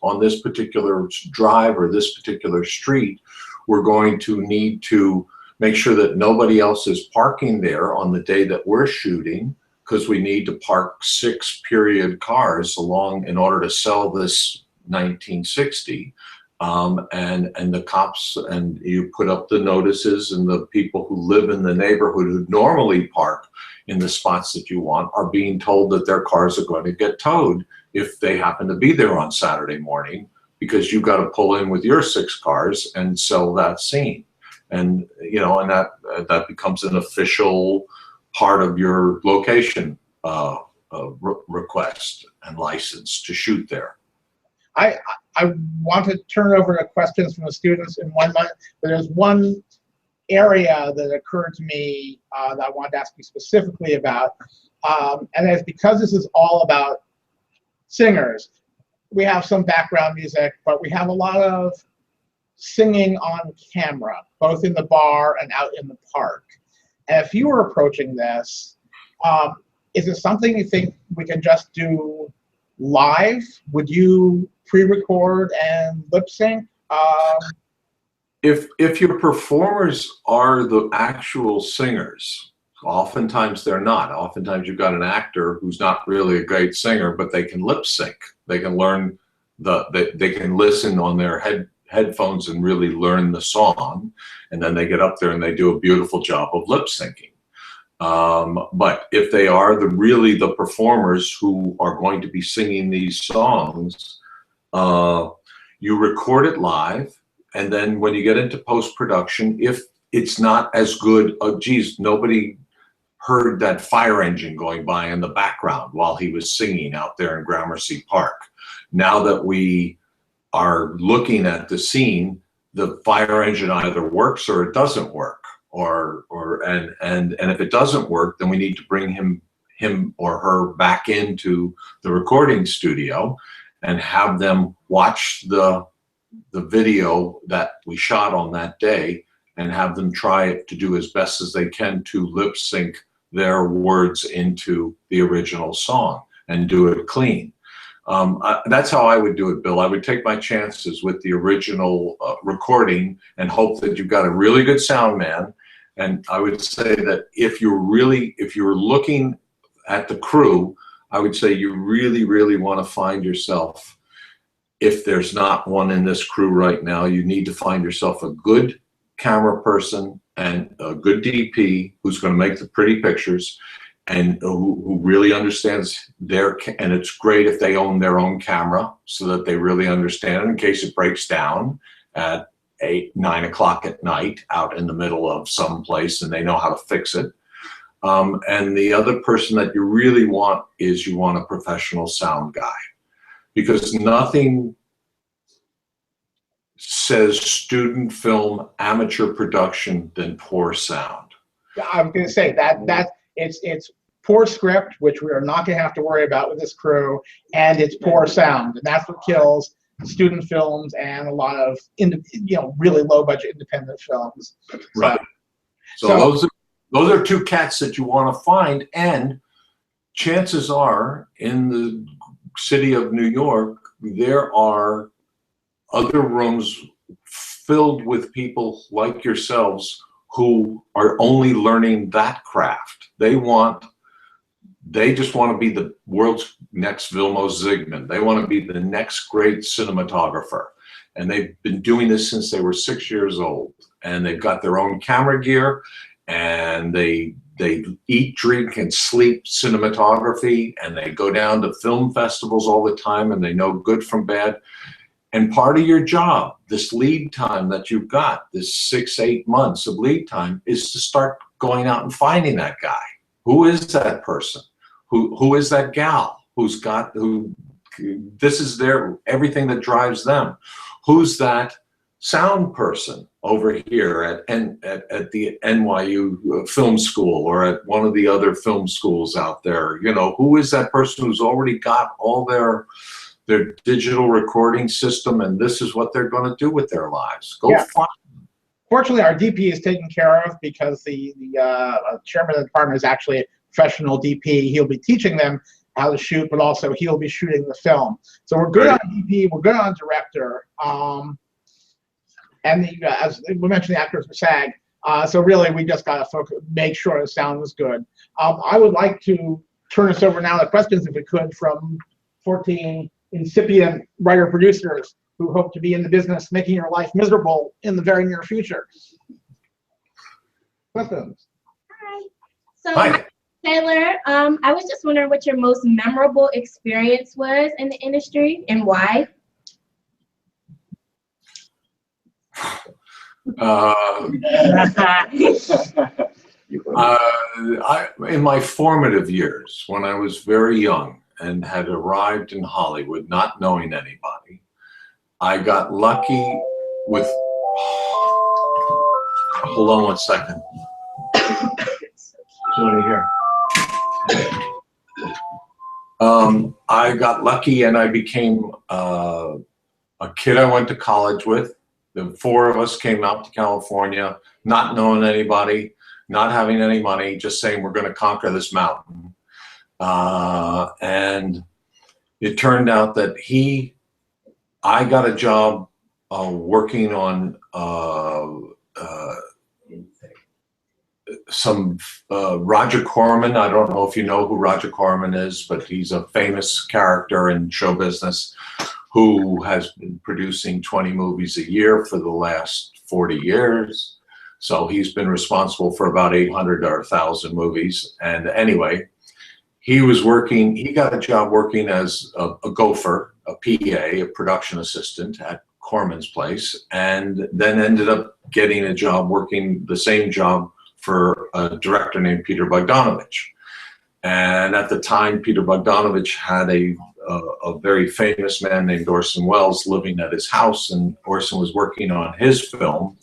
on this particular drive or this particular street, we're going to need to make sure that nobody else is parking there on the day that we're shooting, because we need to park 6 period cars along in order to sell this 1960. And the cops, and you put up the notices, and the people who live in the neighborhood who normally park in the spots that you want are being told that their cars are going to get towed if they happen to be there on Saturday morning, because you've got to pull in with your 6 cars and sell that scene. And, you know, and that becomes an official part of your location request and license to shoot there. I want to turn over to questions from the students in 1 month, but there's one area that occurred to me that I wanted to ask you specifically about, and it's because this is all about singers. We have some background music, but we have a lot of singing on camera, both in the bar and out in the park. And if you were approaching this, is it something you think we can just do live? Would you pre-record and lip sync? If your performers are the actual singers, oftentimes they're not. Oftentimes you've got an actor who's not really a great singer, but they can lip sync. They can learn they can listen on their headphones and really learn the song, and then they get up there and they do a beautiful job of lip syncing. But if they are really the performers who are going to be singing these songs, you record it live, and then when you get into post-production, if it's not as good, oh geez, nobody heard that fire engine going by in the background while he was singing out there in Gramercy Park. Now that we are looking at the scene, the fire engine either works or it doesn't work. And if it doesn't work, then we need to bring him or her back into the recording studio and have them watch the video that we shot on that day, and have them try to do as best as they can to lip sync their words into the original song and do it clean. That's how I would do it, Bill. I would take my chances with the original recording and hope that you've got a really good sound man And I would say that if you're looking at the crew, I would say you really, really want to find yourself, if there's not one in this crew right now, you need to find yourself a good camera person and a good DP who's going to make the pretty pictures and who really understands and it's great if they own their own camera so that they really understand it in case it breaks down at 8, 9 o'clock at night out in the middle of some place and they know how to fix it. And the other person that you really want is you want a professional sound guy, because nothing says student film amateur production than poor sound. I was going to say that it's poor script, which we are not going to have to worry about with this crew, and it's poor sound, and that's what kills student films and a lot of really low budget independent films. Right. So those are two cats that you want to find, and chances are in the city of New York there are other rooms filled with people like yourselves who are only learning that craft. They just want to be the world's next Vilmos Zsigmond. They want to be the next great cinematographer. And they've been doing this since they were 6 years old. And they've got their own camera gear, and they eat, drink, and sleep cinematography, and they go down to film festivals all the time, and they know good from bad. And part of your job, this lead time that you've got, this 6, 8 months of lead time, is to start going out and finding that guy. Who is that person? Who is that gal this is everything that drives them? Who's that sound person over here at the NYU film school or at one of the other film schools out there? Who is that person who's already got all their digital recording system, and this is what they're going to do with their lives? Go find them. Fortunately, our DP is taken care of because the chairman of the department is actually a professional DP. He'll be teaching them how to shoot, but also he'll be shooting the film. So we're good on DP, we're good on director, and as we mentioned, the actors for SAG. So really, we just got to make sure the sound was good. I would like to turn us over now to questions, if we could, from 14 incipient writer-producers who hope to be in the business making your life miserable in the very near future. Questions? Hi. So, Taylor, I was just wondering what your most memorable experience was in the industry and why. In my formative years, when I was very young and had arrived in Hollywood not knowing anybody, I got lucky with, hold on one second. Somebody here. I got lucky and I became a kid I went to college with. The 4 of us came out to California, not knowing anybody, not having any money, just saying we're going to conquer this mountain. And it turned out that I got a job working on some Roger Corman. I don't know if you know who Roger Corman is, but he's a famous character in show business who has been producing 20 movies a year for the last 40 years. So he's been responsible for about 800 or 1,000 movies. And anyway, he got a job working as a gopher, a PA, a production assistant at Corman's place, and then ended up getting a job working the same job for a director named Peter Bogdanovich. And at the time, Peter Bogdanovich had a very famous man named Orson Welles living at his house, and Orson was working on his film,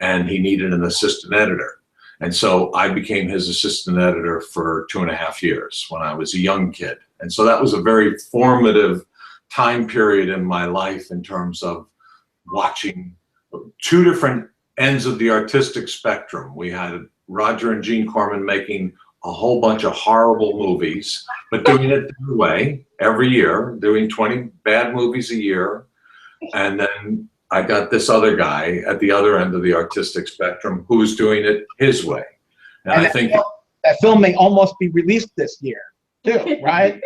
and he needed an assistant editor. And so I became his assistant editor for 2.5 years when I was a young kid. And so that was a very formative time period in my life in terms of watching 2 different ends of the artistic spectrum. We had Roger and Gene Corman making a whole bunch of horrible movies, but doing it their way every year, doing 20 bad movies a year. And then I got this other guy at the other end of the artistic spectrum who was doing it his way. And I think that film may almost be released this year, too, right?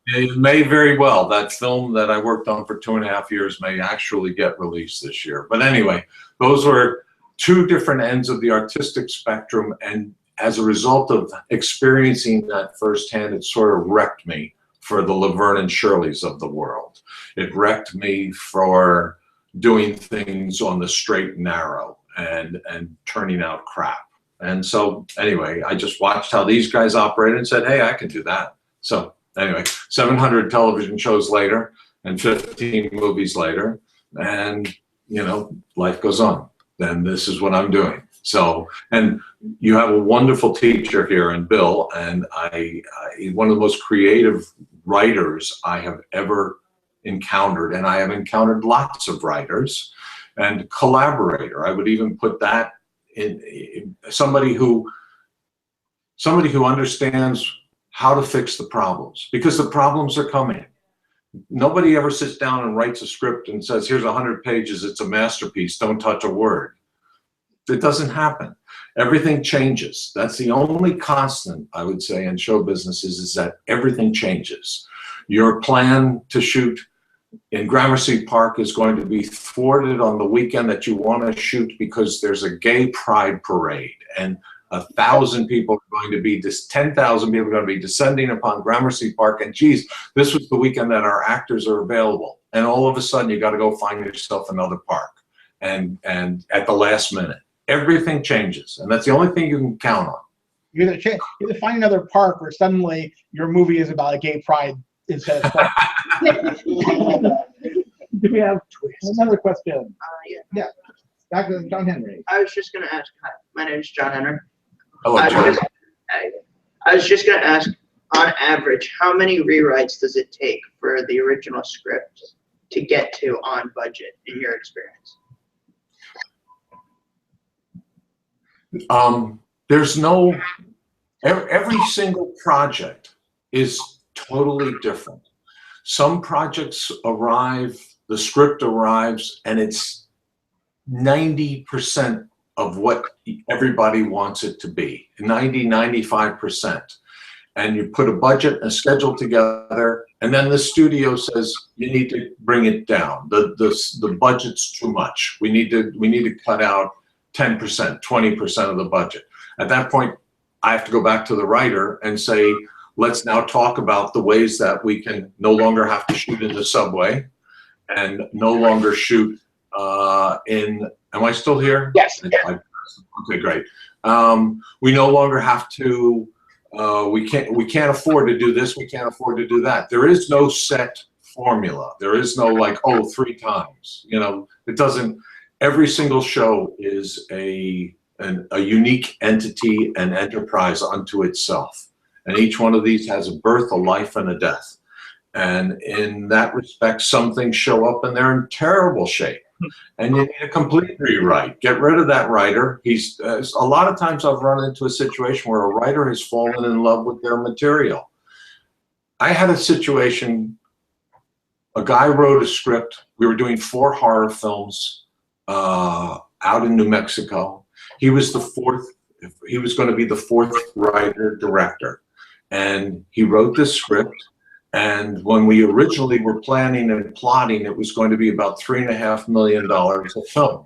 it may very well. That film that I worked on for 2.5 years may actually get released this year. But anyway, those were two different ends of the artistic spectrum. And as a result of experiencing that firsthand, it sort of wrecked me for the Laverne and Shirleys of the world. It wrecked me for doing things on the straight and narrow and turning out crap. And so anyway, I just watched how these guys operated and said, hey, I can do that. So anyway, 700 television shows later and 15 movies later, and you know, life goes on. Then this is what I'm doing. So, and you have a wonderful teacher here in Bill, and one of the most creative writers I have ever encountered, and I have encountered lots of writers, and collaborator. I would even put that in somebody who understands how to fix the problems, because the problems are coming. Nobody ever sits down and writes a script and says, here's 100 pages, it's a masterpiece, don't touch a word. It doesn't happen. Everything changes. That's the only constant, I would say, in show businesses, is that everything changes. Your plan to shoot in Gramercy Park is going to be thwarted on the weekend that you want to shoot because there's a gay pride parade, and 1,000 people are going to be, 10,000 people are going to be descending upon Gramercy Park, and geez, this was the weekend that our actors are available. And all of a sudden you got to go find yourself another park, and at the last minute. Everything changes, and that's the only thing you can count on. You either find another park, or suddenly your movie is about a gay pride instead of Do we have another question? Yeah. Dr. John Henry. I was just going to ask, hi, my name is John Henry. Hello, John. I was just going to ask, on average, how many rewrites does it take for the original script to get to on budget, in your experience? There's no, every single project is totally different. Some projects arrive, the script arrives, and it's 90% of what everybody wants it to be, 95%. And you put a budget and a schedule together, and then the studio says, you need to bring it down. The budget's too much. We need to cut out 10%, 20% of the budget. At that point, I have to go back to the writer and say, let's now talk about the ways that we can no longer have to shoot in the subway and no longer shoot am I still here? Yes. Okay, great. We no longer have to, we can't afford to do this, we can't afford to do that. There is no set formula. There is no like, oh, 3 times. You know, it doesn't. Every single show is a unique entity and enterprise unto itself. And each one of these has a birth, a life, and a death. And in that respect, some things show up and they're in terrible shape. And you need a complete rewrite. Get rid of that writer. A lot of times I've run into a situation where a writer has fallen in love with their material. I had a situation, a guy wrote a script. We were doing 4 horror films out in New Mexico. He was going to be the 4th writer director, and he wrote this script. And when we originally were planning and plotting, it was going to be about $3.5 million a film.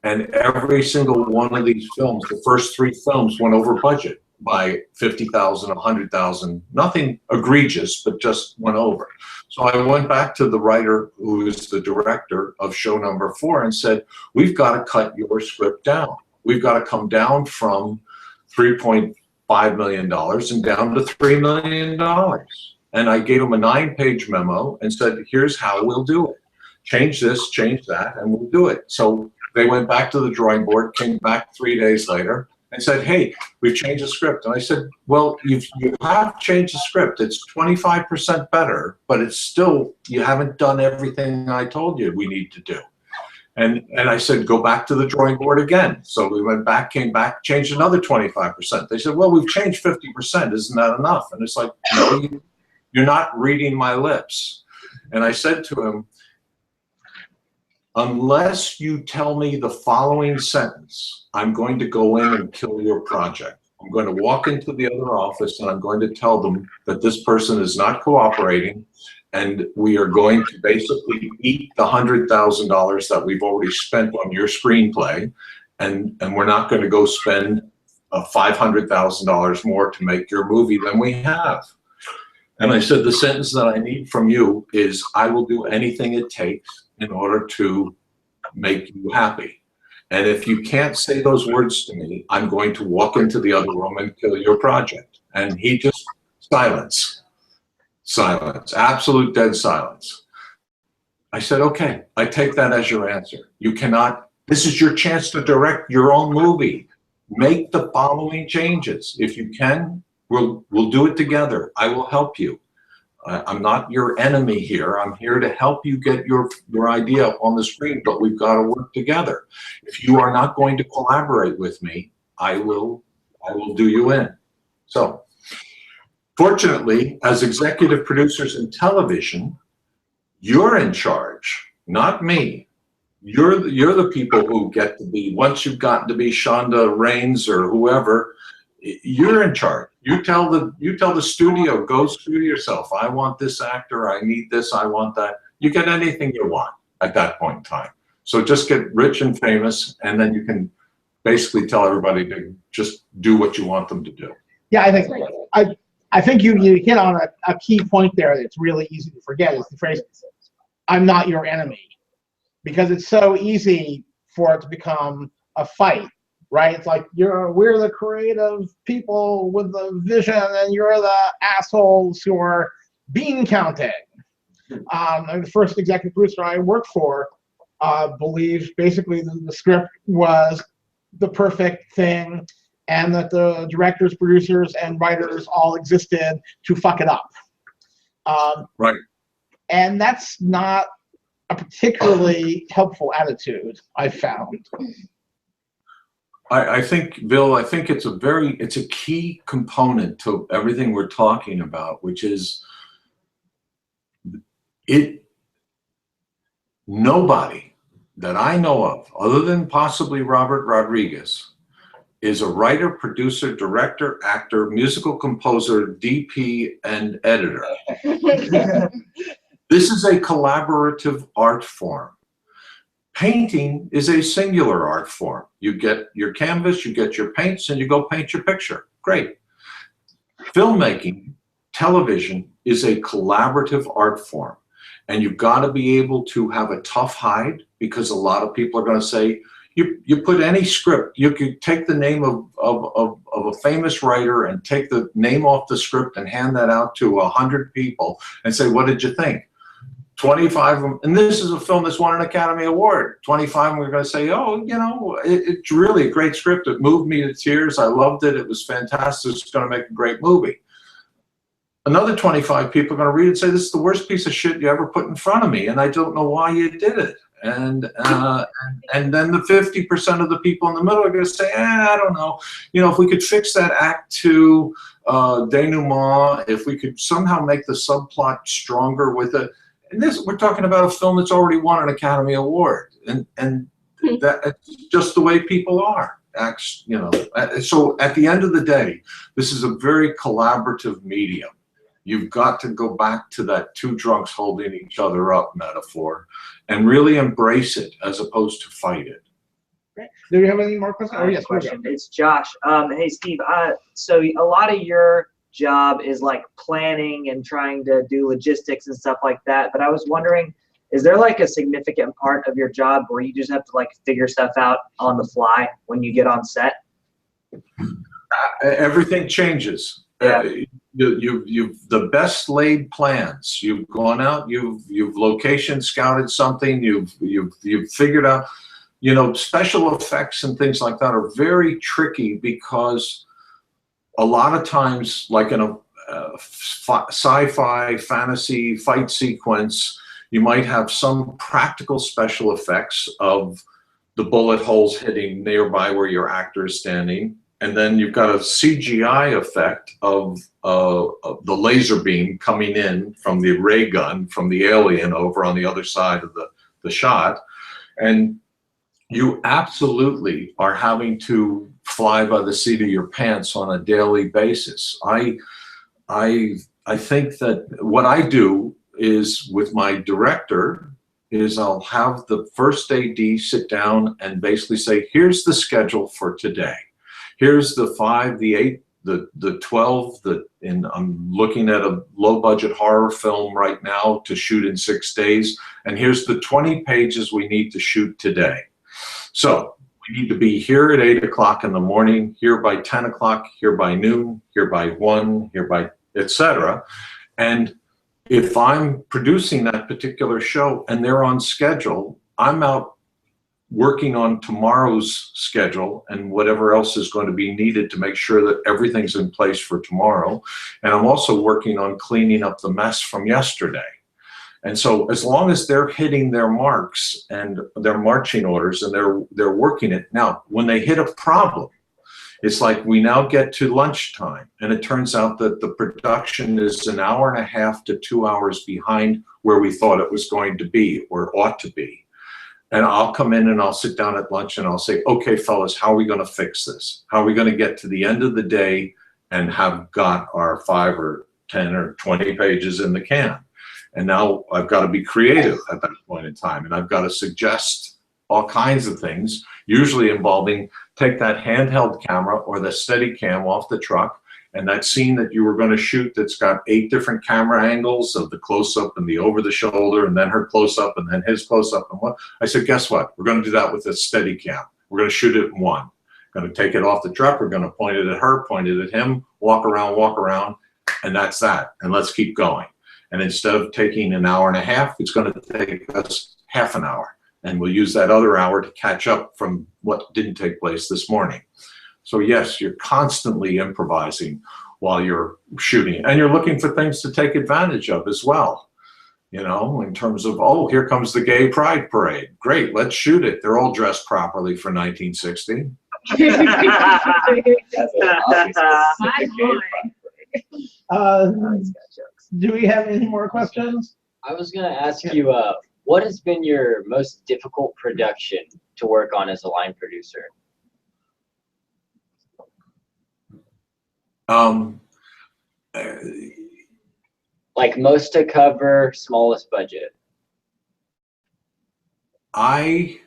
And every single one of these films, the first 3 films, went over budget by $50,000, $100,000. Nothing egregious, but just went over. So I went back to the writer who is the director of show number 4 and said, we've got to cut your script down. We've got to come down from $3.5 million and down to $3 million. And I gave him a 9-page memo and said, here's how we'll do it. Change this, change that, and we'll do it. So they went back to the drawing board, came back 3 days later, and said, hey, we've changed the script. And I said, well, you have changed the script. It's 25% better, but it's still, you haven't done everything I told you we need to do. And I said, go back to the drawing board again. So we went back, came back, changed another 25%. They said, well, we've changed 50%. Isn't that enough? And it's like, no, you're not reading my lips. And I said to him, unless you tell me the following sentence, I'm going to go in and kill your project. I'm going to walk into the other office and I'm going to tell them that this person is not cooperating, and we are going to basically eat the $100,000 that we've already spent on your screenplay, and we're not going to go spend $500,000 more to make your movie than we have. And I said, the sentence that I need from you is, I will do anything it takes in order to make you happy. And if you can't say those words to me, I'm going to walk into the other room and kill your project. And he just, silence, absolute dead silence. I said, okay, I take that as your answer. You cannot, this is your chance to direct your own movie. Make the following changes. If you can, we'll do it together. I will help you. I'm not your enemy here. I'm here to help you get your idea on the screen, but we've got to work together. If you are not going to collaborate with me, I will do you in. So, fortunately, as executive producers in television, you're in charge, not me. You're the people who get to be, once you've gotten to be Shonda Rhimes or whoever, you're in charge. You tell the studio, go screw yourself. I want this actor, I need this, I want that. You get anything you want at that point in time. So just get rich and famous, and then you can basically tell everybody to just do what you want them to do. Yeah, I think you hit on a key point there that's really easy to forget, is the phrase, I'm not your enemy. Because it's so easy for it to become a fight, right? It's like, we're the creative people with the vision, and you're the assholes who are bean counting. The first executive producer I worked for believed basically the script was the perfect thing, and that the directors, producers, and writers all existed to fuck it up. Right. And that's not a particularly helpful attitude, I've found. I think, Bill, I think it's a key component to everything we're talking about, which is nobody that I know of, other than possibly Robert Rodriguez, is a writer, producer, director, actor, musical composer, DP, and editor. This is a collaborative art form. Painting is a singular art form. You get your canvas, you get your paints, and you go paint your picture. Great. Filmmaking, television, is a collaborative art form. And you've got to be able to have a tough hide, because a lot of people are going to say, you put any script, you could take the name of a famous writer and take the name off the script and hand that out to 100 people and say, what did you think? 25 of them, and this is a film that's won an Academy Award. 25 of them are going to say, oh, you know, it's really a great script. It moved me to tears. I loved it. It was fantastic. It's going to make a great movie. Another 25 people are going to read it and say, this is the worst piece of shit you ever put in front of me, and I don't know why you did it. And then the 50% of the people in the middle are going to say, I don't know. You know, if we could fix that act to denouement, if we could somehow make the subplot stronger with it. And this, we're talking about a film that's already won an Academy Award, and that's just the way people are. You know, so at the end of the day, this is a very collaborative medium. You've got to go back to that two drunks holding each other up metaphor, and really embrace it as opposed to fight it. Do you have any more questions? Oh yes, question. It's Josh. Hey Steve. So a lot of your job is like planning and trying to do logistics and stuff like that, but I was wondering, is there like a significant part of your job where you just have to like figure stuff out on the fly when you get on set? Everything changes. Yeah. You've the best laid plans. You've gone out, you've location scouted something, you've figured out, you know, special effects and things like that are very tricky, because a lot of times, like in a sci-fi fantasy fight sequence, you might have some practical special effects of the bullet holes hitting nearby where your actor is standing, and then you've got a CGI effect of the laser beam coming in from the ray gun from the alien over on the other side of the shot. And you absolutely are having to fly by the seat of your pants on a daily basis. I think that what I do is with my director is I'll have the first AD sit down and basically say, here's the schedule for today. Here's the 5, the 8, the 12, and I'm looking at a low budget horror film right now to shoot in 6 days. And here's the 20 pages we need to shoot today. So we need to be here at 8 o'clock in the morning, here by 10 o'clock, here by noon, here by 1, here by etc. And if I'm producing that particular show and they're on schedule, I'm out working on tomorrow's schedule and whatever else is going to be needed to make sure that everything's in place for tomorrow. And I'm also working on cleaning up the mess from yesterday. And so as long as they're hitting their marks and their marching orders and they're working it. Now, when they hit a problem, it's like we now get to lunchtime and it turns out that the production is an hour and a half to 2 hours behind where we thought it was going to be or ought to be. And I'll come in and I'll sit down at lunch and I'll say, okay, fellas, how are we going to fix this? How are we going to get to the end of the day and have got our 5 or 10 or 20 pages in the can? And now I've got to be creative at that point in time. And I've got to suggest all kinds of things, usually involving take that handheld camera or the steady cam off the truck and that scene that you were going to shoot that's got 8 different camera angles of the close-up and the over the shoulder and then her close-up and then his close-up and what. I said, guess what? We're going to do that with a steady cam. We're going to shoot it in one. Going to take it off the truck. We're going to point it at her, point it at him, walk around, and that's that. And let's keep going. And instead of taking an hour and a half, it's going to take us half an hour. And we'll use that other hour to catch up from what didn't take place this morning. So yes, you're constantly improvising while you're shooting. And you're looking for things to take advantage of as well. You know, in terms of, oh, here comes the gay pride parade. Great, let's shoot it. They're all dressed properly for 1960. Do we have any more questions? I was going to ask you, what has been your most difficult production to work on as a line producer? Like most to cover, smallest budget. Like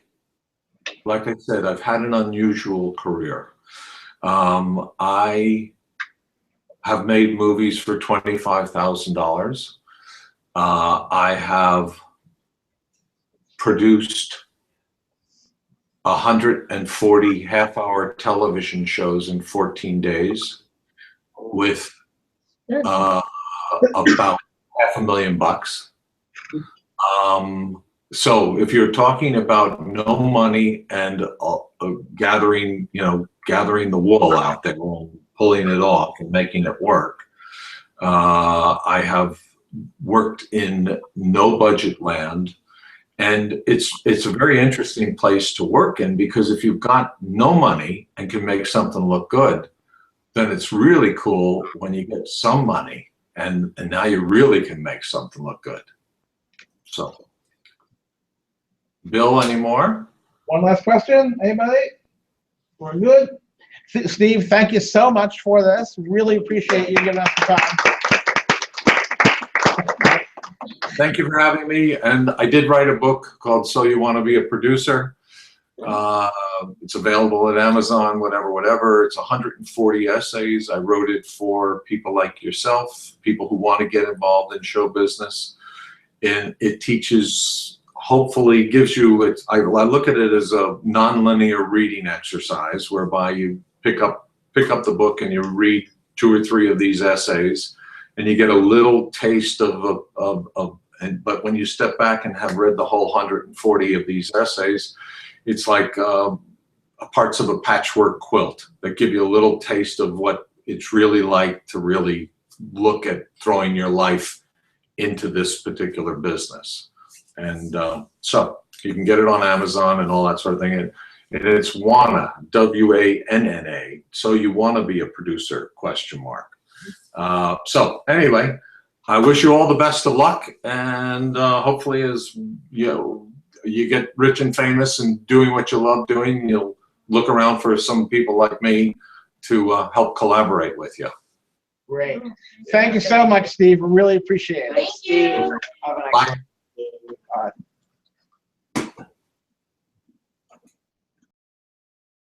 I said, I've had an unusual career. I have made movies for $25,000. I have produced 140 half-hour television shows in 14 days with about $500,000. So if you're talking about no money and gathering the wool out there and pulling it off and making it work, I have worked in no budget land. And it's a very interesting place to work in because if you've got no money and can make something look good, then it's really cool when you get some money and now you really can make something look good. So, Bill, any more? One last question, anybody? We're good. Steve, thank you so much for this. Really appreciate you giving us the time. Thank you for having me. And I did write a book called So You Want to Be a Producer. It's available at Amazon, whatever. It's 140 essays. I wrote it for people like yourself, people who want to get involved in show business. And it teaches, hopefully gives you, I look at it as a nonlinear reading exercise whereby you pick up the book and you read 2 or 3 of these essays and you get a little taste but when you step back and have read the whole 140 of these essays, it's like parts of a patchwork quilt that give you a little taste of what it's really like to really look at throwing your life into this particular business. And so you can get it on Amazon and all that sort of thing. And it's WANNA, W-A-N-N-A. So you want to be a producer, ? So anyway, I wish you all the best of luck, and hopefully, as you know, you get rich and famous and doing what you love doing, you'll look around for some people like me to help collaborate with you. Great. Thank you so much, Steve. We really appreciate it. Thank you. Have a nice Bye. All right.